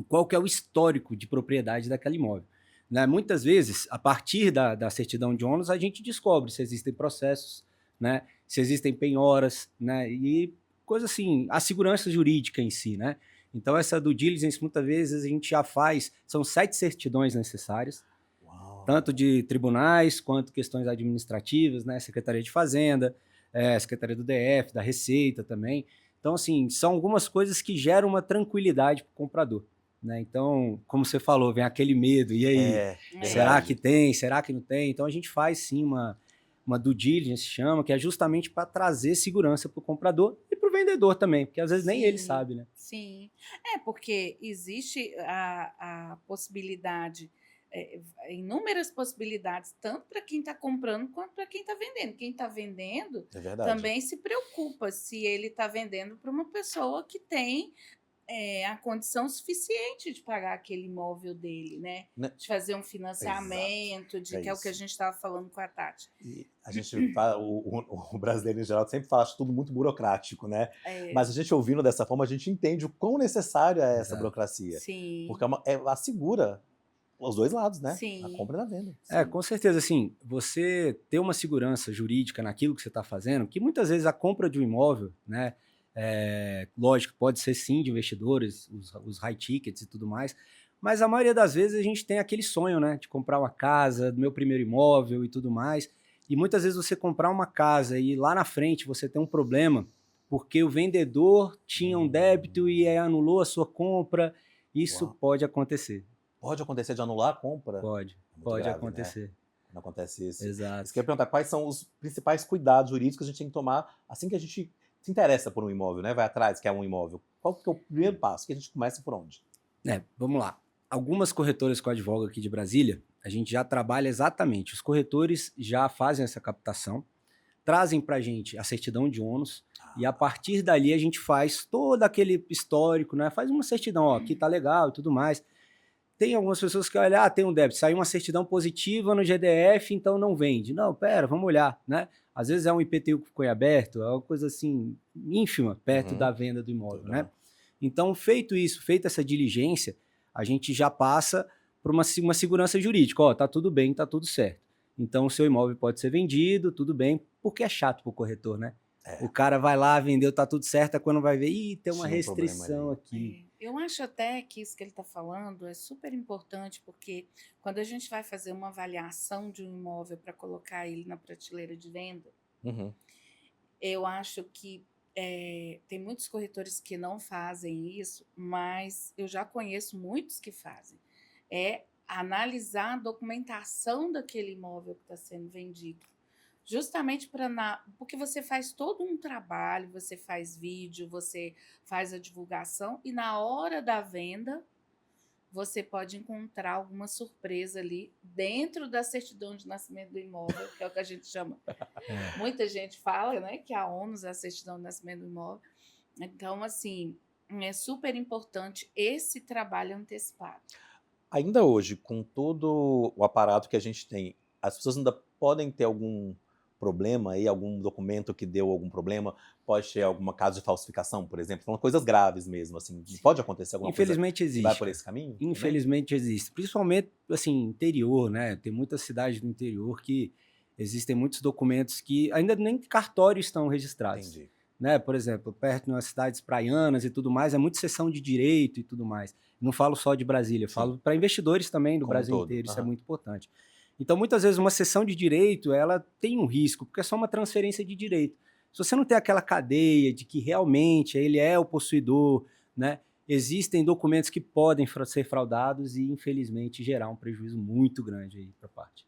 qual que é o histórico de propriedade daquele imóvel. Né? Muitas vezes, a partir da certidão de ônus, a gente descobre se existem processos, né? Se existem penhoras, né? E coisa assim, a segurança jurídica em si, né? Então, essa due diligence, muitas vezes, a gente já faz, são 7 certidões necessárias, Uau. tanto de tribunais, quanto questões administrativas, né? Secretaria de Fazenda, Secretaria do DF, da Receita também. Então, assim, são algumas coisas que geram uma tranquilidade para o comprador. Né? Então, como você falou, vem aquele medo, e aí, será verdade. que tem, será que não tem? Então, a gente faz sim uma due diligence, chama, que é justamente para trazer segurança para o comprador e para o vendedor também, porque às vezes nem ele Sim. sabe, né? Sim, porque existe a possibilidade, inúmeras possibilidades, tanto para quem está comprando quanto para quem está vendendo. Quem está vendendo É verdade. também se preocupa se ele está vendendo para uma pessoa que tem a condição suficiente de pagar aquele imóvel dele, né? Né? De fazer um financiamento, É que é o que a isso. gente estava falando com a Tati. E a gente fala, o brasileiro em geral sempre fala tudo muito burocrático, né? Mas a gente ouvindo dessa forma, a gente entende o quão necessária é essa Exato. burocracia. Sim. Porque ela assegura os dois lados, né? Sim. A compra e a venda. Com certeza, assim, você ter uma segurança jurídica naquilo que você está fazendo, que muitas vezes a compra de um imóvel, né? Lógico, pode ser sim de investidores, os high tickets e tudo mais, mas a maioria das vezes a gente tem aquele sonho, né, de comprar uma casa, do meu primeiro imóvel e tudo mais, e muitas vezes você comprar uma casa e lá na frente você tem um problema, porque o vendedor tinha um débito e anulou a sua compra, isso Uau. pode acontecer. Pode acontecer de anular a compra? Pode grave, né? acontecer. Não acontece isso. Exato. Você quer perguntar quais são os principais cuidados jurídicos que a gente tem que tomar assim que a gente se interessa por um imóvel, né? Vai atrás, quer um imóvel. Qual que é o primeiro passo? Que a gente começa por onde? Vamos lá. Algumas corretoras que eu advogo aqui de Brasília, a gente já trabalha exatamente. Os corretores já fazem essa captação, trazem para a gente a certidão de ônus, e a partir dali a gente faz todo aquele histórico, né? Faz uma certidão, ó, aqui tá legal e tudo mais. Tem algumas pessoas que olham, tem um débito, saiu uma certidão positiva no GDF, então não vende. Não, pera, vamos olhar, né? Às vezes é um IPTU que ficou em aberto, é uma coisa assim, ínfima, perto Uhum. da venda do imóvel, Tudo né? bem. Então, feito isso, feita essa diligência, a gente já passa para uma segurança jurídica. Ó, tá tudo bem, tá tudo certo. Então, o seu imóvel pode ser vendido, tudo bem, porque é chato para o corretor, né? O cara vai lá, vendeu, tá tudo certo, é quando vai ver, ih, tem uma Tinha um problema restrição ali. aqui. Eu acho até que isso que ele está falando é super importante, porque quando a gente vai fazer uma avaliação de um imóvel para colocar ele na prateleira de venda, Uhum. eu acho que tem muitos corretores que não fazem isso, mas eu já conheço muitos que fazem. É analisar a documentação daquele imóvel que está sendo vendido. Justamente porque você faz todo um trabalho, você faz vídeo, você faz a divulgação, e na hora da venda você pode encontrar alguma surpresa ali dentro da certidão de nascimento do imóvel, que é o que a gente chama. Muita gente fala, né, que a ONUS é a certidão de nascimento do imóvel. Então, assim, é super importante esse trabalho antecipado. Ainda hoje, com todo o aparato que a gente tem, as pessoas ainda podem ter algum problema aí, algum documento que deu algum problema, pode ter algum caso de falsificação, por exemplo, falando coisas graves mesmo, assim, pode acontecer alguma coisa Infelizmente que vai existe, por cara. esse caminho também? Infelizmente existe. Principalmente, assim, interior, né? Tem muitas cidades do interior que existem muitos documentos que ainda nem cartório estão registrados. Entendi. Né? Por exemplo, perto das cidades praianas e tudo mais, é muito seção de direito e tudo mais. Não falo só de Brasília, Sim. falo para investidores também do Como um Brasil todo. inteiro, isso é Aham. muito importante. Então, muitas vezes, uma seção de direito, ela tem um risco, porque é só uma transferência de direito. Se você não tem aquela cadeia de que realmente ele é o possuidor, né? Existem documentos que podem ser fraudados e, infelizmente, gerar um prejuízo muito grande aí para a parte.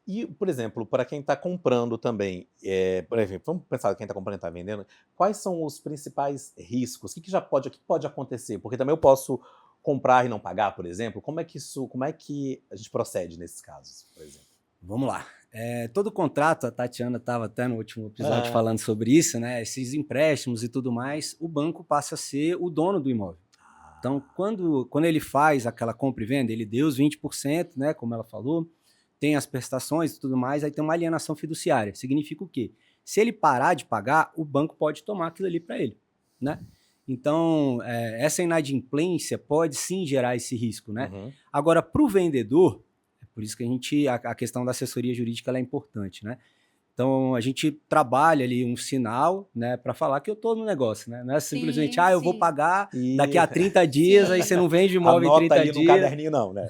E, por exemplo, para quem está comprando também, por exemplo, vamos pensar quem está comprando e está vendendo, quais são os principais riscos? O que o que pode acontecer? Porque também eu posso comprar e não pagar, por exemplo. Como é que a gente procede nesses casos, por exemplo? Vamos lá. Todo contrato, a Tatiana estava até no último episódio Ah. falando sobre isso, né? Esses empréstimos e tudo mais, o banco passa a ser o dono do imóvel. Então, quando ele faz aquela compra e venda, ele deu os 20%, né? Como ela falou, tem as prestações e tudo mais, aí tem uma alienação fiduciária. Significa o quê? Se ele parar de pagar, o banco pode tomar aquilo ali para ele, né? Então, essa inadimplência pode sim gerar esse risco, né? Uhum. Agora, para o vendedor, é por isso que a questão da assessoria jurídica ela é importante, né? Então, a gente trabalha ali um sinal, né, para falar que eu estou no negócio, né? Não é simplesmente, Sim, eu vou sim. pagar E daqui a 30 dias, aí Sim. você não vende o imóvel em anota 30 ali no dias. caderninho não, né?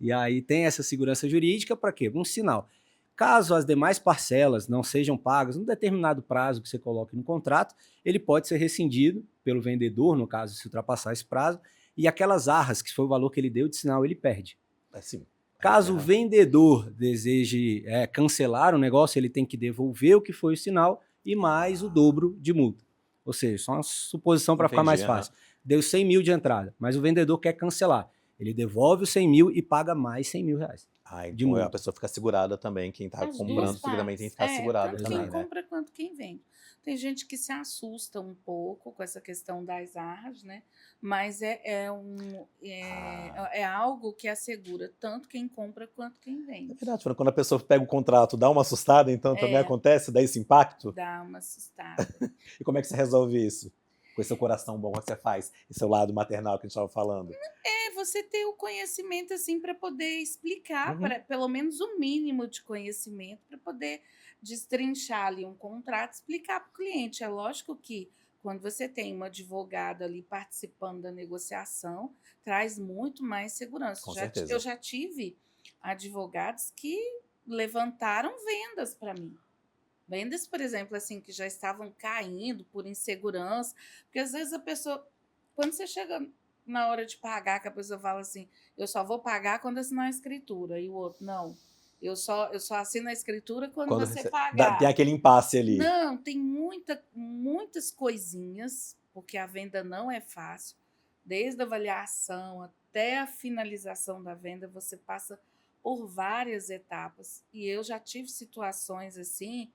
E aí tem essa segurança jurídica para quê? Um sinal. Caso as demais parcelas não sejam pagas num determinado prazo que você coloque no contrato, ele pode ser rescindido pelo vendedor, no caso, se ultrapassar esse prazo, e aquelas arras, que foi o valor que ele deu de sinal, ele perde. Assim, Caso o vendedor deseje cancelar o negócio, ele tem que devolver o que foi o sinal e mais o dobro de multa. Ou seja, só uma suposição para ficar mais Entendi, fácil. Deu 100 mil de entrada, mas o vendedor quer cancelar. Ele devolve os 100 mil e paga mais 100 mil reais. de então a multa. pessoa fica segurada também, quem está As comprando duas também tem que partes. ficar segurado Tanto também, quem né? compra quanto quem vende. Tem gente que se assusta um pouco com essa questão das arras, né? Mas é algo que assegura tanto quem compra quanto quem É vende. verdade, Fran, quando a pessoa pega o contrato, dá uma assustada, então também acontece, dá esse impacto? Dá uma assustada. E como é que você resolve isso? Com esse seu coração bom, como é que você faz? Esse seu lado maternal que a gente estava falando. Você ter o conhecimento assim para poder explicar, Uhum. pelo menos o mínimo de conhecimento para poder destrinchar ali um contrato, explicar para o cliente. É lógico que quando você tem um advogado ali participando da negociação, traz muito mais segurança. Com certeza. Eu já tive advogados que levantaram vendas para mim. Vendas, por exemplo, assim, que já estavam caindo por insegurança, porque às vezes a pessoa, quando você chega na hora de pagar, que a pessoa fala assim, eu só vou pagar quando assinar a escritura, e o outro, não, eu só assino a escritura quando você pagar. Tem aquele impasse ali. Não, tem muitas coisinhas, porque a venda não é fácil, desde a avaliação até a finalização da venda, você passa por várias etapas, e eu já tive situações assim,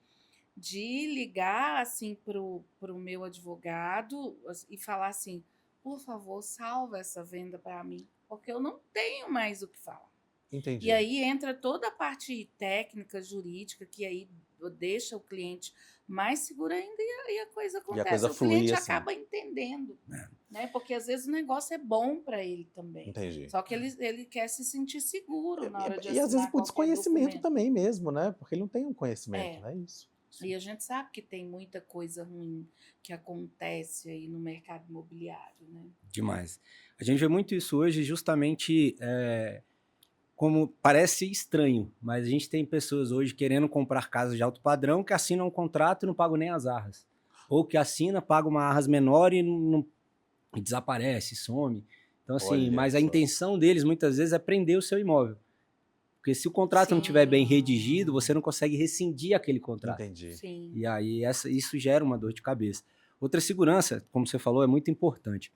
de ligar assim pro meu advogado e falar assim, por favor, salva essa venda para mim, porque eu não tenho mais o que falar. Entendi. E aí entra toda a parte técnica, jurídica, que aí deixa o cliente mais seguro ainda e a coisa acontece. coisa o flui, cliente assim. acaba entendendo, né? Porque às vezes o negócio é bom para ele também. Entendi. Só que ele quer se sentir seguro na hora de E às vezes assinar por qualquer desconhecimento documento. também mesmo, né? Porque ele não tem um conhecimento, É. né? Isso. E a gente sabe que tem muita coisa ruim que acontece aí no mercado imobiliário, né? Demais. A gente vê muito isso hoje justamente como parece estranho, mas a gente tem pessoas hoje querendo comprar casas de alto padrão que assinam um contrato e não pagam nem as arras. Ou que assina, paga uma arras menor e desaparece, some. Então, assim, Olha mas a só. intenção deles muitas vezes é prender o seu imóvel. Porque se o contrato não estiver bem Sim. redigido, você não consegue rescindir aquele contrato. Entendi. Sim. E aí isso gera uma dor de cabeça. Outra segurança, como você falou, é muito importante.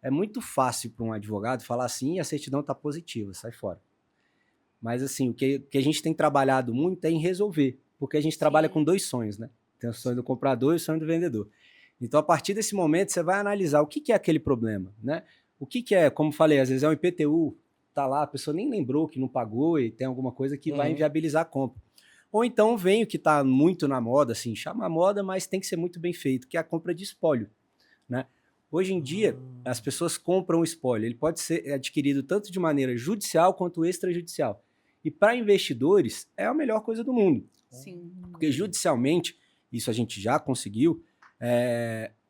É muito fácil para um advogado falar assim, a certidão está positiva, sai fora. Mas assim, o que a gente tem trabalhado muito é em resolver, porque a gente trabalha com dois sonhos, né? Tem o sonho do comprador e o sonho do vendedor. Então, a partir desse momento, você vai analisar o que é aquele problema, né? O que é, como falei, às vezes é um IPTU, tá lá, a pessoa nem lembrou que não pagou e tem alguma coisa que vai inviabilizar a compra. Ou então vem o que está muito na moda, assim, chama a moda, mas tem que ser muito bem feito, que é a compra de espólio, né? Hoje em dia, as pessoas compram o espólio. Ele pode ser adquirido tanto de maneira judicial quanto extrajudicial. E para investidores, é a melhor coisa do mundo. Sim. Porque judicialmente, isso a gente já conseguiu,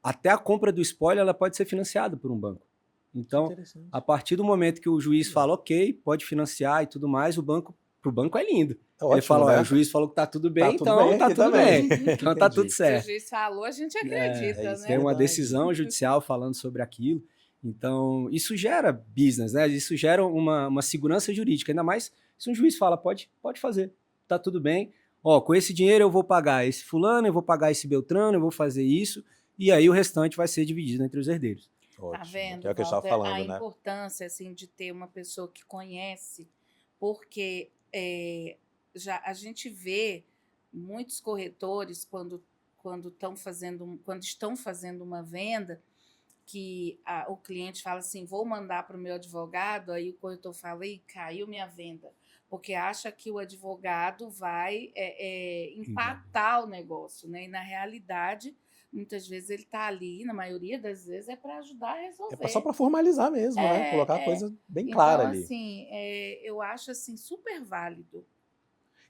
até a compra do espólio ela pode ser financiada por um banco. Então, a partir do momento que o juiz fala, ok, pode financiar e tudo mais, pro banco é lindo. Ótimo, ele fala, né? o juiz falou que tá tudo bem, tudo então bem tá aqui tudo também. bem. Então tá tudo Se o certo. juiz falou, a gente acredita, isso né? Tem uma Verdade. decisão judicial falando sobre aquilo. Então, isso gera business, né? Isso gera uma segurança jurídica. Ainda mais se um juiz fala, pode fazer, tá tudo bem. Ó, com esse dinheiro eu vou pagar esse fulano, eu vou pagar esse beltrano, eu vou fazer isso. E aí o restante vai ser dividido entre os herdeiros. Ótimo. Tá vendo, Que é o que a gente estava Walter, falando, a né? importância assim, de ter uma pessoa que conhece, porque já a gente vê muitos corretores quando estão fazendo uma venda, que o cliente fala assim, vou mandar para o meu advogado, aí o corretor fala, ih, caiu minha venda, porque acha que o advogado vai empatar o negócio, né? E na realidade, muitas vezes ele está ali, na maioria das vezes é para ajudar a resolver. É só para formalizar mesmo, né? Colocar a coisa bem clara então, ali. assim, eu acho assim super válido.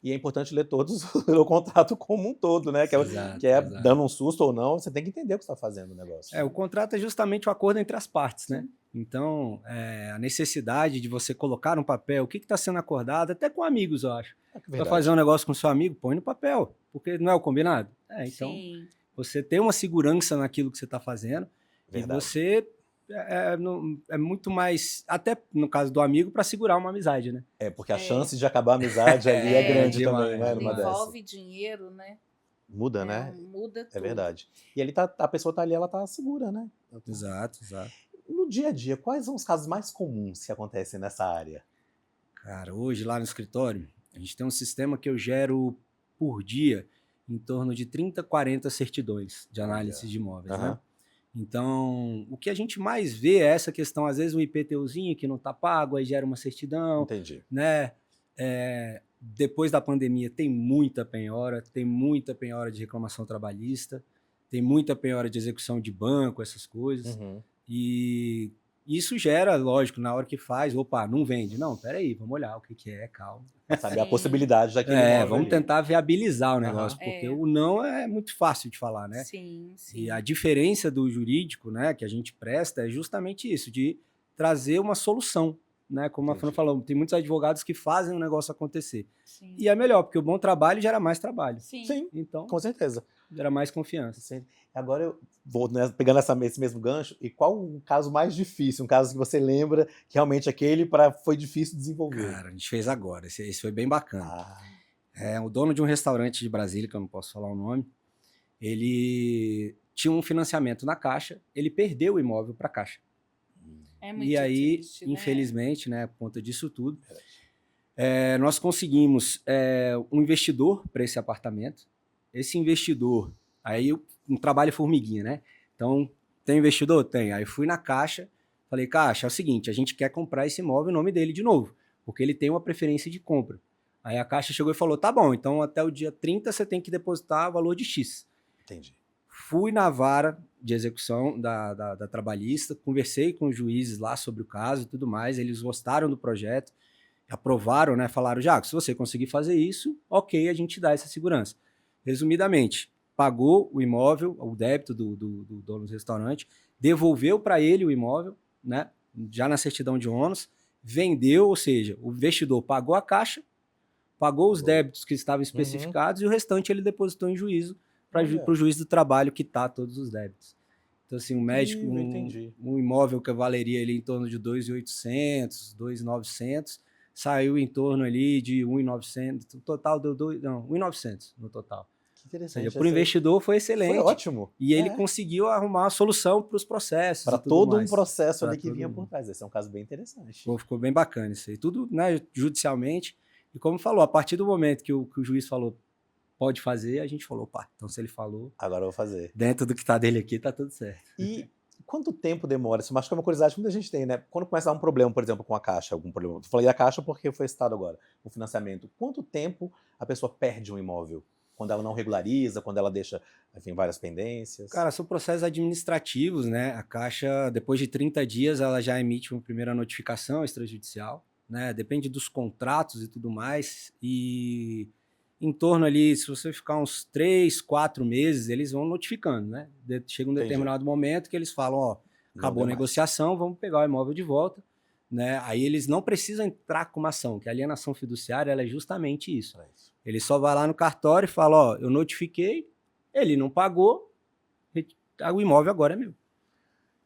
E é importante ler todos o contrato como um todo, né? Exato. Dando um susto ou não, você tem que entender o que você está fazendo o negócio. O contrato é justamente o acordo entre as partes, né? Então, a necessidade de você colocar no papel o que está sendo acordado, até com amigos, eu acho. Para fazer um negócio com seu amigo, põe no papel, porque não é o combinado. Então, Sim. você tem uma segurança naquilo que você está fazendo. Verdade. E você é muito mais, até no caso do amigo, para segurar uma amizade, né? Porque a chance de acabar a amizade ali é grande demais, também, né? Quando Numa envolve dessa. dinheiro, né? Muda, né? Muda tudo. É verdade. E ali a pessoa tá ali, ela tá segura, né? Exato. No dia a dia, quais são os casos mais comuns que acontecem nessa área? Cara, hoje lá no escritório, a gente tem um sistema que eu gero por dia em torno de 30, 40 certidões de análise de imóveis, né? Então, o que a gente mais vê é essa questão, às vezes um IPTUzinho que não está pago, aí gera uma certidão. Entendi. Né? Depois da pandemia tem muita penhora de reclamação trabalhista, tem muita penhora de execução de banco, essas coisas. E isso gera, lógico, na hora que faz, opa, não vende. Não, peraí, vamos olhar o que é, calma. Saber a possibilidade daquele imóvel vamos ali. tentar viabilizar o negócio, porque o não é muito fácil de falar, né? Sim. E a diferença do jurídico, né, que a gente presta é justamente isso, de trazer uma solução, né? Como a Fran falou, tem muitos advogados que fazem o negócio acontecer. Sim. E é melhor, porque o bom trabalho gera mais trabalho. Sim. Então, Com certeza. gera mais confiança. Sim. Agora eu vou pegando esse mesmo gancho, e qual o caso mais difícil? Um caso que você lembra que realmente aquele foi difícil desenvolver? Cara, a gente fez agora, esse foi bem bacana. O dono de um restaurante de Brasília, que eu não posso falar o nome, ele tinha um financiamento na Caixa, ele perdeu o imóvel para a Caixa. É muito E aí, triste, né? infelizmente, né, por conta disso tudo, nós conseguimos um investidor para esse apartamento. Esse investidor, aí um trabalho formiguinha, né? Então, tem investidor? Tem. Aí fui na Caixa, falei, Caixa, é o seguinte, a gente quer comprar esse imóvel em nome dele de novo, porque ele tem uma preferência de compra. Aí a Caixa chegou e falou, tá bom, então até o dia 30 você tem que depositar o valor de X. Entendi. Fui na vara de execução da trabalhista, conversei com os juízes lá sobre o caso e tudo mais, eles gostaram do projeto, aprovaram, né? Falaram, Jaco, se você conseguir fazer isso, ok, a gente dá essa segurança. Resumidamente, pagou o imóvel, o débito do dono do restaurante, devolveu para ele o imóvel, né? Já na certidão de ônus, vendeu, ou seja, o investidor pagou a Caixa, pagou os débitos que estavam especificados e o restante ele depositou em juízo para o juiz do trabalho quitar todos os débitos. Então, assim, um médico, um imóvel que valeria ali em torno de 2.800, 2.900, saiu em torno ali de 1.900, o total deu 1.900 no total. Que interessante. Para o investidor foi excelente. Foi ótimo. E ele conseguiu arrumar uma solução para os processos. Para todo um processo ali que vinha por trás. Esse é um caso bem interessante. Ficou bem bacana isso aí. Tudo, né, judicialmente. E como falou, a partir do momento que o juiz falou pode fazer, a gente falou, pá, então se ele falou... Agora eu vou fazer. Dentro do que tá dele aqui, tá tudo certo. E quanto tempo demora? Isso acho que é uma curiosidade que muita gente tem, né? Quando começa a dar um problema, por exemplo, com a Caixa, algum problema. Eu falei da Caixa porque foi citado agora, o financiamento. Quanto tempo a pessoa perde um imóvel? Quando ela não regulariza, quando ela deixa, enfim, várias pendências? Cara, são processos administrativos, né? A Caixa, depois de 30 dias, ela já emite uma primeira notificação extrajudicial, né? Depende dos contratos e tudo mais. E em torno ali, se você ficar uns 3, 4 meses, eles vão notificando, né? Chega um determinado momento que eles falam, ó, acabou a negociação, vamos pegar o imóvel de volta, né? Aí eles não precisam entrar com uma ação, que a alienação fiduciária ela é justamente isso. Ele só vai lá no cartório e fala, ó, eu notifiquei, ele não pagou, o imóvel agora é meu.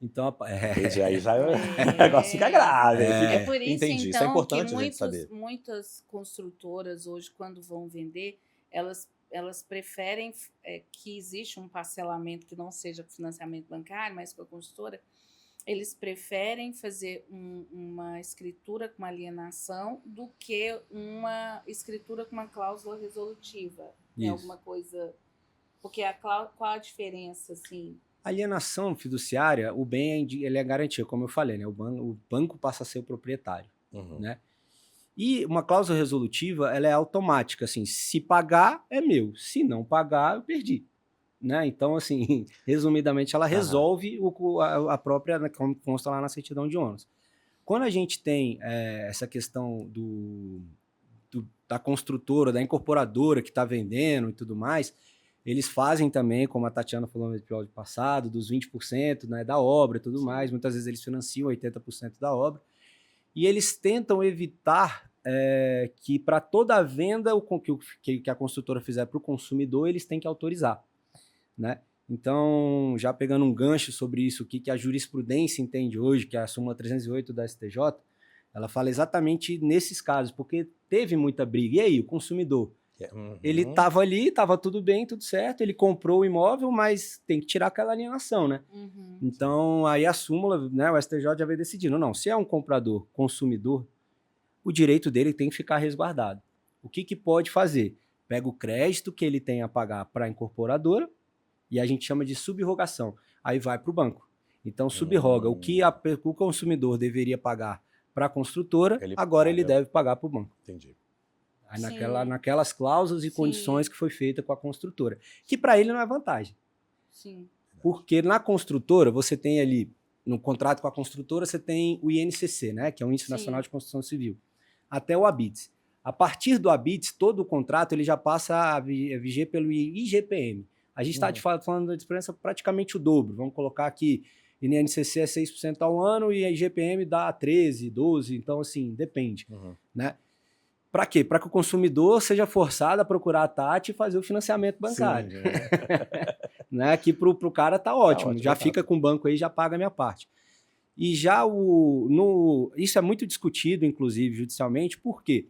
Então, aí já o negócio fica grave. É por isso, entendi. Então, isso é importante que a gente saber. Muitas construtoras hoje, quando vão vender, elas preferem que existe um parcelamento que não seja financiamento bancário, mas com a construtora, eles preferem fazer uma escritura com uma alienação do que uma escritura com uma cláusula resolutiva. Tem alguma coisa... Porque qual a diferença, assim... Alienação fiduciária, o bem ele é garantia, como eu falei, né? O banco passa a ser o proprietário, né? E uma cláusula resolutiva, ela é automática, assim, se pagar é meu, se não pagar eu perdi, né? Então, assim, resumidamente, ela resolve a própria, né, como consta lá na certidão de ônus. Quando a gente tem essa questão da construtora, da incorporadora que está vendendo e tudo mais, eles fazem também, como a Tatiana falou no episódio passado, dos 20%, né, da obra e tudo mais. Muitas vezes eles financiam 80% da obra. E eles tentam evitar que para toda venda que a construtora fizer para o consumidor, eles têm que autorizar, né? Então, já pegando um gancho sobre isso, o que a jurisprudência entende hoje, que é a súmula 308 da STJ, ela fala exatamente nesses casos, porque teve muita briga. E aí, o consumidor? Ele estava ali, estava tudo bem, tudo certo, ele comprou o imóvel, mas tem que tirar aquela alienação, né? Então, aí a súmula, né, o STJ já veio decidindo, não, se é um comprador consumidor, o direito dele tem que ficar resguardado. O que pode fazer? Pega o crédito que ele tem a pagar para a incorporadora, e a gente chama de subrrogação, aí vai para o banco. Então, subroga o que o consumidor deveria pagar para a construtora, agora ele deve pagar para o banco. Entendi. Aí naquelas cláusulas e condições que foi feita com a construtora. Que para ele não é vantagem. Sim. Porque na construtora, você tem ali, no contrato com a construtora, você tem o INCC, né? Que é o Índice Nacional de Construção Civil. Até o ABITS. A partir do ABITS, todo o contrato ele já passa a viger pelo IGPM. A gente está falando da diferença praticamente o dobro. Vamos colocar aqui, INCC é 6% ao ano e a IGPM dá 13%, 12%. Então, assim, depende, né? Para quê? Para que o consumidor seja forçado a procurar a Tati e fazer o financiamento bancário. Sim, né? Que para o cara tá ótimo. Já fica com o banco aí, já paga a minha parte. E já isso é muito discutido, inclusive, judicialmente. Por quê?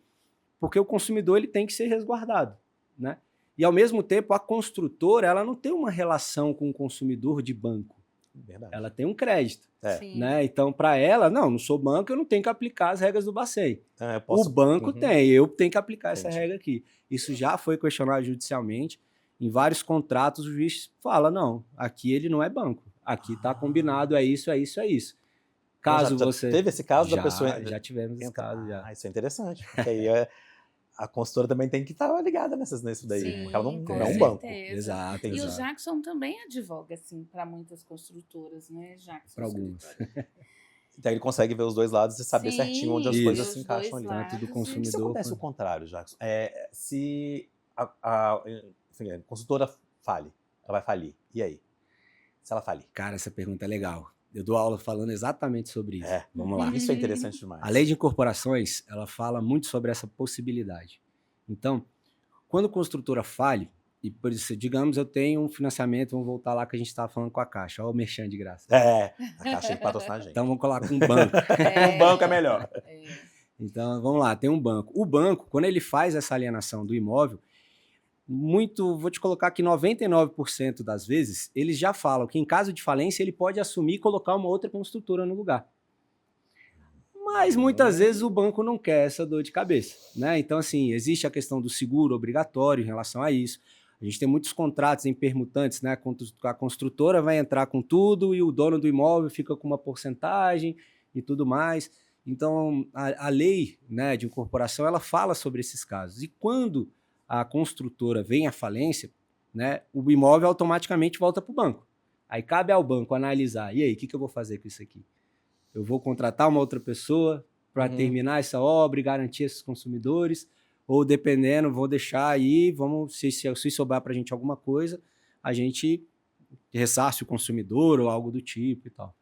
Porque o consumidor ele tem que ser resguardado, né? E, ao mesmo tempo, a construtora ela não tem uma relação com o consumidor de banco. Verdade. Ela tem um crédito. Né? Então, para ela, não sou banco, eu não tenho que aplicar as regras do Bacen. O banco tem, eu tenho que aplicar essa regra aqui. Isso já foi questionado judicialmente. Em vários contratos, o juiz fala, não, aqui ele não é banco. Aqui está combinado, é isso, é isso, é isso. Caso você... Teve esse caso da pessoa... Já tivemos esse caso, já. Isso é interessante. Porque aí a consultora também tem que estar ligada nisso daí. Sim, Porque ela não com é um banco. certeza. Exato, E o exato. Jackson também advoga, assim, para muitas construtoras, né, Jackson? Para alguns. Então ele consegue ver os dois lados e saber certinho onde as Isso. coisas ver se os encaixam dois ali. lados Tanto do e- E se consumidor acontece o quanto... contrário, Jackson? Se enfim, a consultora fale, ela vai falir. E aí? Se ela falir? Cara, essa pergunta é legal. Eu dou aula falando exatamente sobre isso. Vamos lá. Isso é interessante demais. A lei de incorporações, ela fala muito sobre essa possibilidade. Então, quando a construtora fale, e por isso, digamos, eu tenho um financiamento, vamos voltar lá que a gente estava falando com a Caixa, olha o merchan de graça. A Caixa tem que patrocinar a gente. Então, vamos colocar um banco. Um banco é melhor. Então, vamos lá, tem um banco. O banco, quando ele faz essa alienação do imóvel, vou te colocar que 99% das vezes, eles já falam que em caso de falência ele pode assumir e colocar uma outra construtora no lugar. Mas muitas vezes o banco não quer essa dor de cabeça, né? Então, assim, existe a questão do seguro obrigatório em relação a isso. A gente tem muitos contratos em permutantes, né? A construtora vai entrar com tudo e o dono do imóvel fica com uma porcentagem e tudo mais. Então, a lei, né, de incorporação, ela fala sobre esses casos. E quando a construtora vem à falência, né, o imóvel automaticamente volta para o banco. Aí cabe ao banco analisar, e aí, o que eu vou fazer com isso aqui? Eu vou contratar uma outra pessoa para terminar essa obra e garantir esses consumidores, ou dependendo, vou deixar aí, se sobrar para a gente alguma coisa, a gente ressarce o consumidor ou algo do tipo e tal.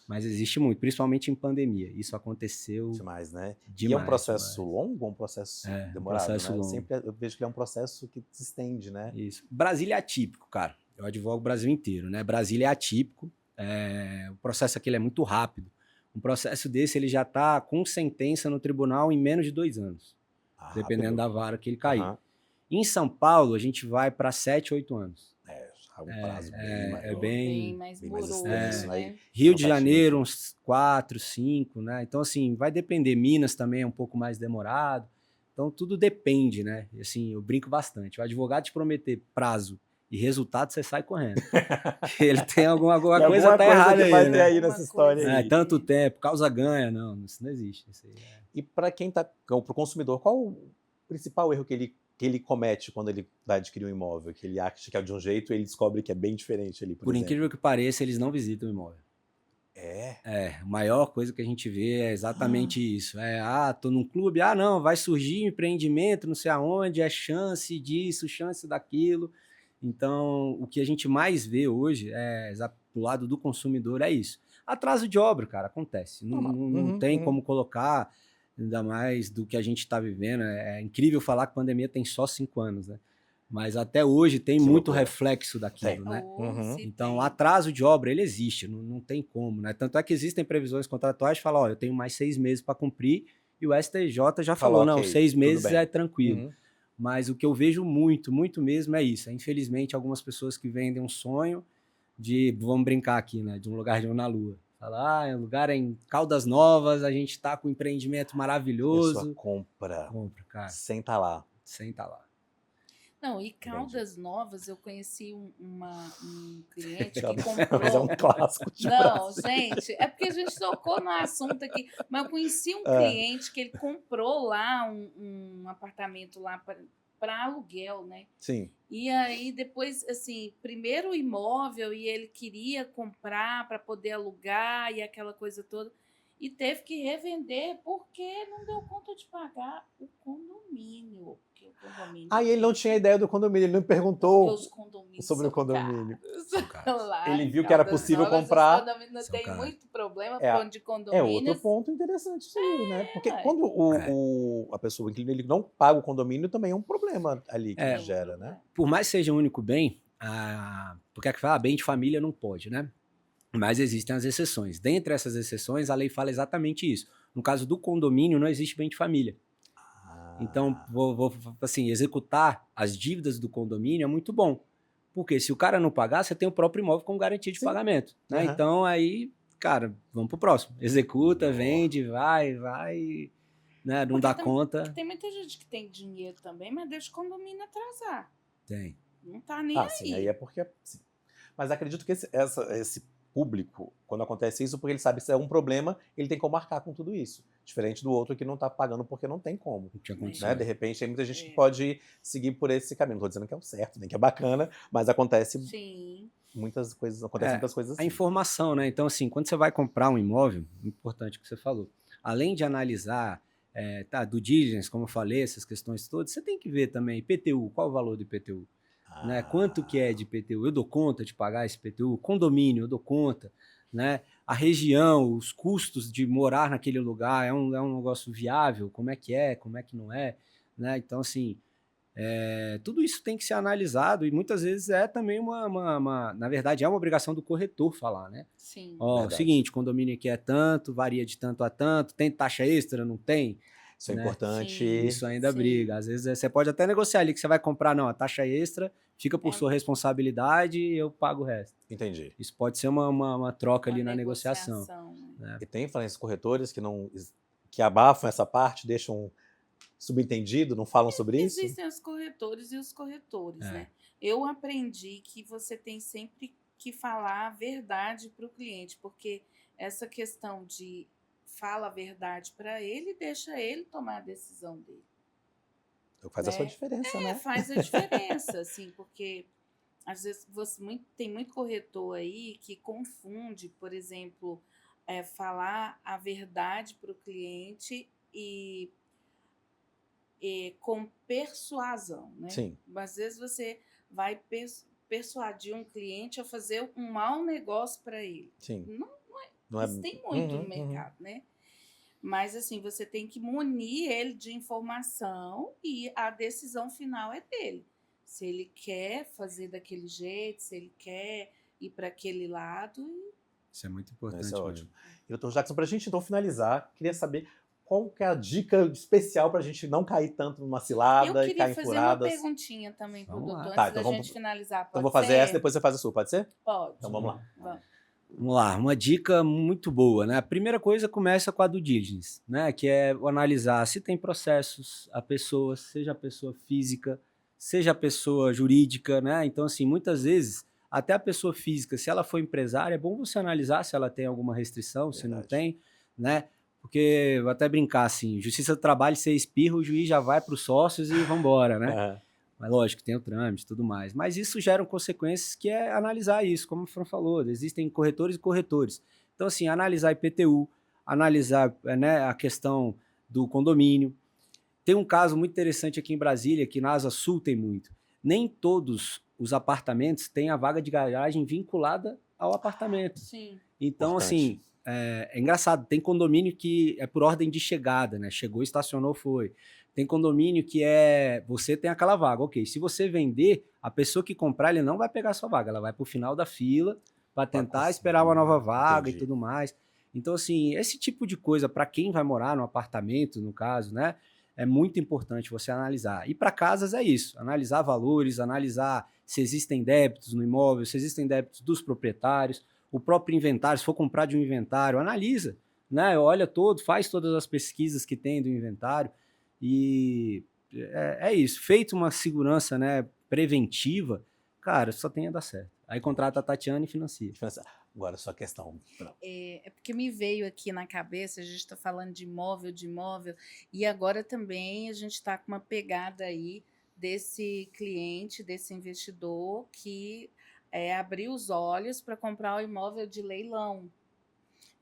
Mas existe muito, principalmente em pandemia. Isso aconteceu demais, né? demais. E é um processo longo ou um processo demorado? Processo né? longo. Eu vejo que é um processo que se estende, né? Isso. Brasília é atípico, cara. Eu advogo o Brasil inteiro, né? Brasília é atípico. O processo aqui é muito rápido. Um processo desse ele já está com sentença no tribunal em menos de 2 anos. Dependendo da vara que ele cair. Em São Paulo, a gente vai para 7, 8 anos. Um prazo bem mais moroso, né? Rio de Janeiro, uns 4, 5, né? Então, assim, vai depender. Minas também é um pouco mais demorado. Então, tudo depende, né? E, assim, eu brinco bastante. O advogado te prometer prazo e resultado, você sai correndo. Ele tem alguma coisa tá errada aí, vai ter né? aí nessa história aí. Tanto tempo, causa ganha, não, isso não existe. Isso aí E para quem tá, para o consumidor, qual o principal erro que ele comete quando ele vai adquirir um imóvel? Que ele acha que é de um jeito e ele descobre que é bem diferente ali, por incrível que pareça, eles não visitam o imóvel. A maior coisa que a gente vê é exatamente isso. Tô num clube, não, vai surgir um empreendimento, não sei aonde, é chance disso, chance daquilo. Então, o que a gente mais vê hoje, do lado do consumidor, é isso. Atraso de obra, cara, acontece. Não tem como colocar, ainda mais do que a gente está vivendo. É incrível falar que a pandemia tem só 5 anos, né? Mas até hoje tem muito reflexo daquilo, né? Então, atraso de obra, ele existe, não tem como, né? Tanto é que existem previsões contratuais que falam, eu tenho mais 6 meses para cumprir, e o STJ já falou, não, 6 meses é tranquilo. Mas o que eu vejo muito, muito mesmo é isso. Infelizmente, algumas pessoas que vendem um sonho de, vamos brincar aqui, né? De um lugar na Lua. Falar, o lugar é em Caldas Novas, a gente tá com um empreendimento maravilhoso. A pessoa compra, cara. Senta lá. Não, e Caldas Novas, eu conheci um cliente que comprou... Mas é um clássico de Não, gente, é porque a gente tocou no assunto aqui, mas eu conheci um cliente que ele comprou lá um apartamento lá para aluguel, né? Sim. E aí depois, assim, primeiro o imóvel e ele queria comprar para poder alugar e aquela coisa toda. E teve que revender porque não deu conta de pagar o condomínio. E ele não tinha ideia do condomínio, ele não perguntou sobre o condomínio. Ele viu que era possível comprar. Os condomínios não tem muito problema de condomínios. É outro ponto interessante isso aí, né? Porque quando a pessoa, o inquilino, ele não paga o condomínio, também é um problema ali que gera, né? Por mais que seja um único bem, porque é que fala, bem de família não pode, né? Mas existem as exceções. Dentre essas exceções, a lei fala exatamente isso. No caso do condomínio, não existe bem de família. Então, assim, executar as dívidas do condomínio é muito bom. Porque se o cara não pagar, você tem o próprio imóvel com garantia de pagamento. Né? Então, aí, cara, vamos pro próximo. Executa, vende, vai, né? Não dá conta. Tem muita gente que tem dinheiro também, mas deixa o condomínio atrasar. Tem. Não tá nem aí. Sim, aí é porque... Sim. Mas acredito que esse público quando acontece isso, porque ele sabe que se é um problema, ele tem como marcar com tudo isso. Diferente do outro que não está pagando porque não tem como. Não tinha Né? condições. De repente, tem muita gente que pode seguir por esse caminho. Não estou dizendo que é o certo, nem que é bacana, mas acontece Sim. muitas coisas, acontecem muitas coisas A assim. informação, né? Então, assim, quando você vai comprar um imóvel, importante que você falou, além de analisar do diligence, como eu falei, essas questões todas, você tem que ver também IPTU, qual o valor do IPTU? Né? Quanto que é de IPTU? Eu dou conta de pagar esse IPTU? Condomínio, eu dou conta, né? A região, os custos de morar naquele lugar, é um negócio viável? Como é que não é? Né? Então, assim, tudo isso tem que ser analisado e muitas vezes é também na verdade, é uma obrigação do corretor falar, né? Sim. Ó, o seguinte, condomínio aqui é tanto, varia de tanto a tanto, tem taxa extra, não tem? Isso é né? importante. Sim. Isso ainda Sim. briga. Às vezes você pode até negociar ali que você vai comprar, não, a taxa extra fica por sua responsabilidade e eu pago o resto. Entendi. Isso pode ser uma troca Uma ali na negociação. né? E tem, falando esses corretores que abafam essa parte, deixam subentendido, não falam sobre isso? Existem os corretores e os corretores, né? Eu aprendi que você tem sempre que falar a verdade para o cliente, porque essa questão de fala a verdade para ele, deixa ele tomar a decisão dele. Faz a sua diferença, né? Faz a diferença, assim, porque às vezes tem muito corretor aí que confunde, por exemplo, falar a verdade para o cliente e com persuasão, né? Sim. Às vezes você vai persuadir um cliente a fazer um mau negócio para ele. Sim. Isso tem muito no mercado, né? Mas, assim, você tem que munir ele de informação e a decisão final é dele. Se ele quer fazer daquele jeito, se ele quer ir para aquele lado. Isso é muito importante. Isso é ótimo. E, doutor Jackson, para a gente então finalizar, queria saber qual que é a dica especial para a gente não cair tanto numa cilada e cair em furadas. Eu queria fazer uma perguntinha também para o doutor, antes da gente finalizar. Então vou fazer essa, depois você faz a sua, pode ser? Pode. Então vamos lá. Vamos lá, uma dica muito boa, né? A primeira coisa começa com a due diligence, né? Que é analisar se tem processos, a pessoa, seja a pessoa física, seja a pessoa jurídica, né? Então, assim, muitas vezes, até a pessoa física, se ela for empresária, é bom você analisar se ela tem alguma restrição, se não tem, né? Porque, vou até brincar assim, Justiça do Trabalho, você espirra, o juiz já vai para os sócios e vambora, né? Mas lógico, tem o trâmite e tudo mais. Mas isso gera consequências que é analisar isso, como o Fran falou, existem corretores e corretores. Então, assim, analisar IPTU, analisar a questão do condomínio. Tem um caso muito interessante aqui em Brasília, que na Asa Sul tem muito. Nem todos os apartamentos têm a vaga de garagem vinculada ao apartamento. Sim. Então, assim, é engraçado, tem condomínio que é por ordem de chegada, né? Chegou, estacionou, foi. Tem condomínio que você tem aquela vaga, ok. Se você vender, a pessoa que comprar, ele não vai pegar a sua vaga, ela vai para o final da fila para tentar esperar uma nova vaga e tudo mais. Então, assim, esse tipo de coisa, para quem vai morar no apartamento, no caso, né? É muito importante você analisar. E para casas é isso, analisar valores, analisar se existem débitos no imóvel, se existem débitos dos proprietários, o próprio inventário, se for comprar de um inventário, analisa, né? Olha faz todas as pesquisas que tem do inventário. E é isso, feito uma segurança, né, preventiva, cara, só tem a dar certo. Aí contrata a Tatiana e financia. Agora, sua questão. É porque me veio aqui na cabeça, a gente está falando de imóvel, e agora também a gente está com uma pegada aí desse cliente, desse investidor que abriu os olhos para comprar o imóvel de leilão.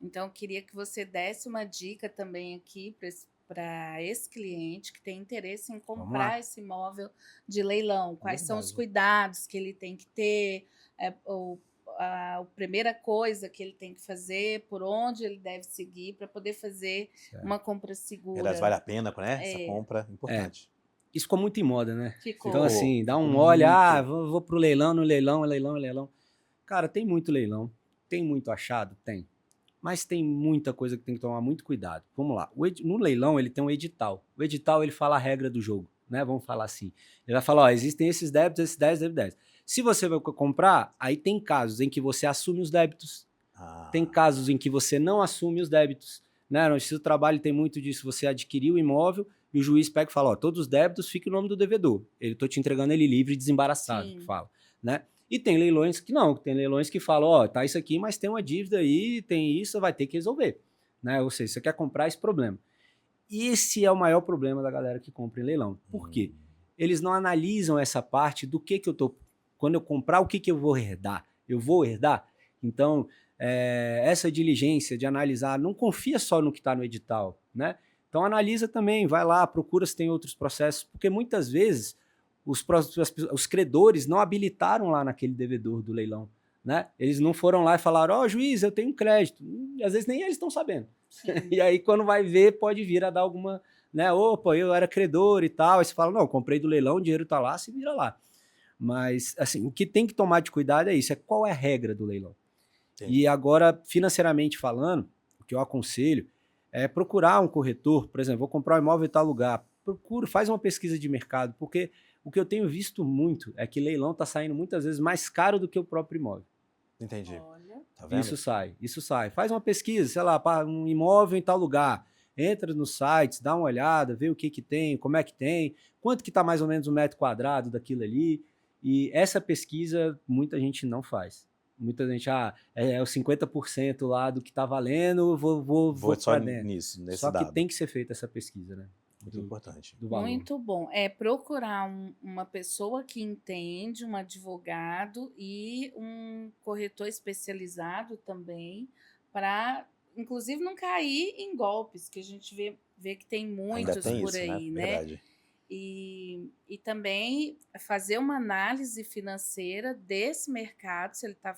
Então, eu queria que você desse uma dica também aqui para esse cliente que tem interesse em comprar esse imóvel de leilão. Quais são os cuidados que ele tem que ter, a primeira coisa que ele tem que fazer, por onde ele deve seguir para poder fazer uma compra segura. Vale a pena, né? Essa compra importante. Isso ficou muito em moda, né? Ficou. Então, assim, dá um olho, vou pro leilão, no leilão, leilão. Cara, tem muito leilão, tem muito achado? Tem. Mas tem muita coisa que tem que tomar muito cuidado. Vamos lá. No leilão, ele tem um edital. O edital, ele fala a regra do jogo, né? Vamos falar assim. Ele vai falar, existem esses débitos, esses 10. Se você vai comprar, aí tem casos em que você assume os débitos. Tem casos em que você não assume os débitos. Né? No Justiça do Trabalho tem muito disso. Você adquiriu o imóvel e o juiz pega e fala, todos os débitos fica o nome do devedor. Eu estou te entregando ele livre e desembaraçado, que fala. Né? E tem leilões que não, tem leilões que falam, ó, tá isso aqui, mas tem uma dívida aí, tem isso, vai ter que resolver, né? Ou seja, você quer comprar esse problema. Esse é o maior problema da galera que compra em leilão. Por quê? Eles não analisam essa parte do que eu tô... Quando eu comprar, o que eu vou herdar? Eu vou herdar? Então, essa diligência de analisar, não confia só no que está no edital, né? Então, analisa também, vai lá, procura se tem outros processos, porque muitas vezes os credores não habilitaram lá naquele devedor do leilão, né? Eles não foram lá e falaram, ó, juiz, eu tenho um crédito. E às vezes nem eles estão sabendo. E aí, quando vai ver, pode vir a dar alguma, né? Opa, eu era credor e tal. Aí você fala, não, comprei do leilão, o dinheiro tá lá, se vira lá. Mas, assim, o que tem que tomar de cuidado é isso, qual é a regra do leilão. Sim. E agora, financeiramente falando, o que eu aconselho é procurar um corretor, por exemplo, vou comprar um imóvel em tal lugar, faz uma pesquisa de mercado, porque o que eu tenho visto muito é que leilão está saindo muitas vezes mais caro do que o próprio imóvel. Entendi. Olha. Tá vendo? Isso sai. Faz uma pesquisa, sei lá, para um imóvel em tal lugar. Entra nos sites, dá uma olhada, vê o que tem, como é que tem, quanto que está mais ou menos um metro quadrado daquilo ali. E essa pesquisa muita gente não faz. Muita gente, é os 50% lá do que está valendo, vou só para dentro. Nisso, nesse Só dado. que tem que ser feita essa pesquisa, né? Muito importante. Do valor. Muito bom. É procurar uma pessoa que entende, um advogado e um corretor especializado também, para, inclusive, não cair em golpes, que a gente vê que tem muitos tem por isso, aí, né? Verdade. E também fazer uma análise financeira desse mercado, se ele está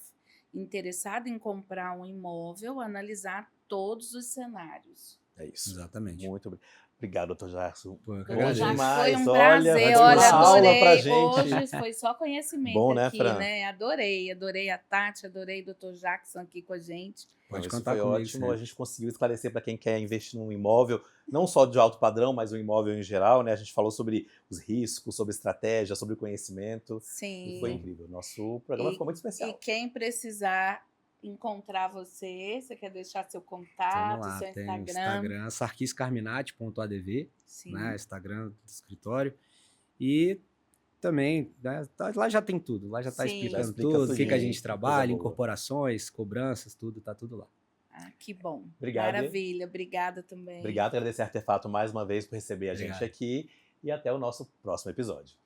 interessado em comprar um imóvel, analisar todos os cenários. É isso. Exatamente. Muito obrigado, doutor Jackson. Bom Foi um Olha, prazer. vai dar uma aula Adorei. pra gente. Hoje foi só conhecimento Bom, né, aqui, Fran? né? Adorei a Tati, adorei o doutor Jackson aqui com a gente. Pode Isso contar foi comigo ótimo. sempre. A gente conseguiu esclarecer para quem quer investir num imóvel, não só de alto padrão, mas um imóvel em geral, né? A gente falou sobre os riscos, sobre estratégia, sobre conhecimento. Sim. E foi incrível. Nosso programa ficou muito especial. E quem precisar encontrar você quer deixar seu contato, Vamos lá, seu tem Instagram? o Instagram, sarquiscarminati.adv, né, Instagram do escritório. E também, né, lá já tem tudo, lá já está explicando tudo, o que a gente trabalha, incorporações, cobranças, tudo, tá tudo lá. Ah, que bom. Obrigado. Maravilha, obrigada também. Obrigado, agradecer a Artefato mais uma vez por receber a gente aqui e até o nosso próximo episódio.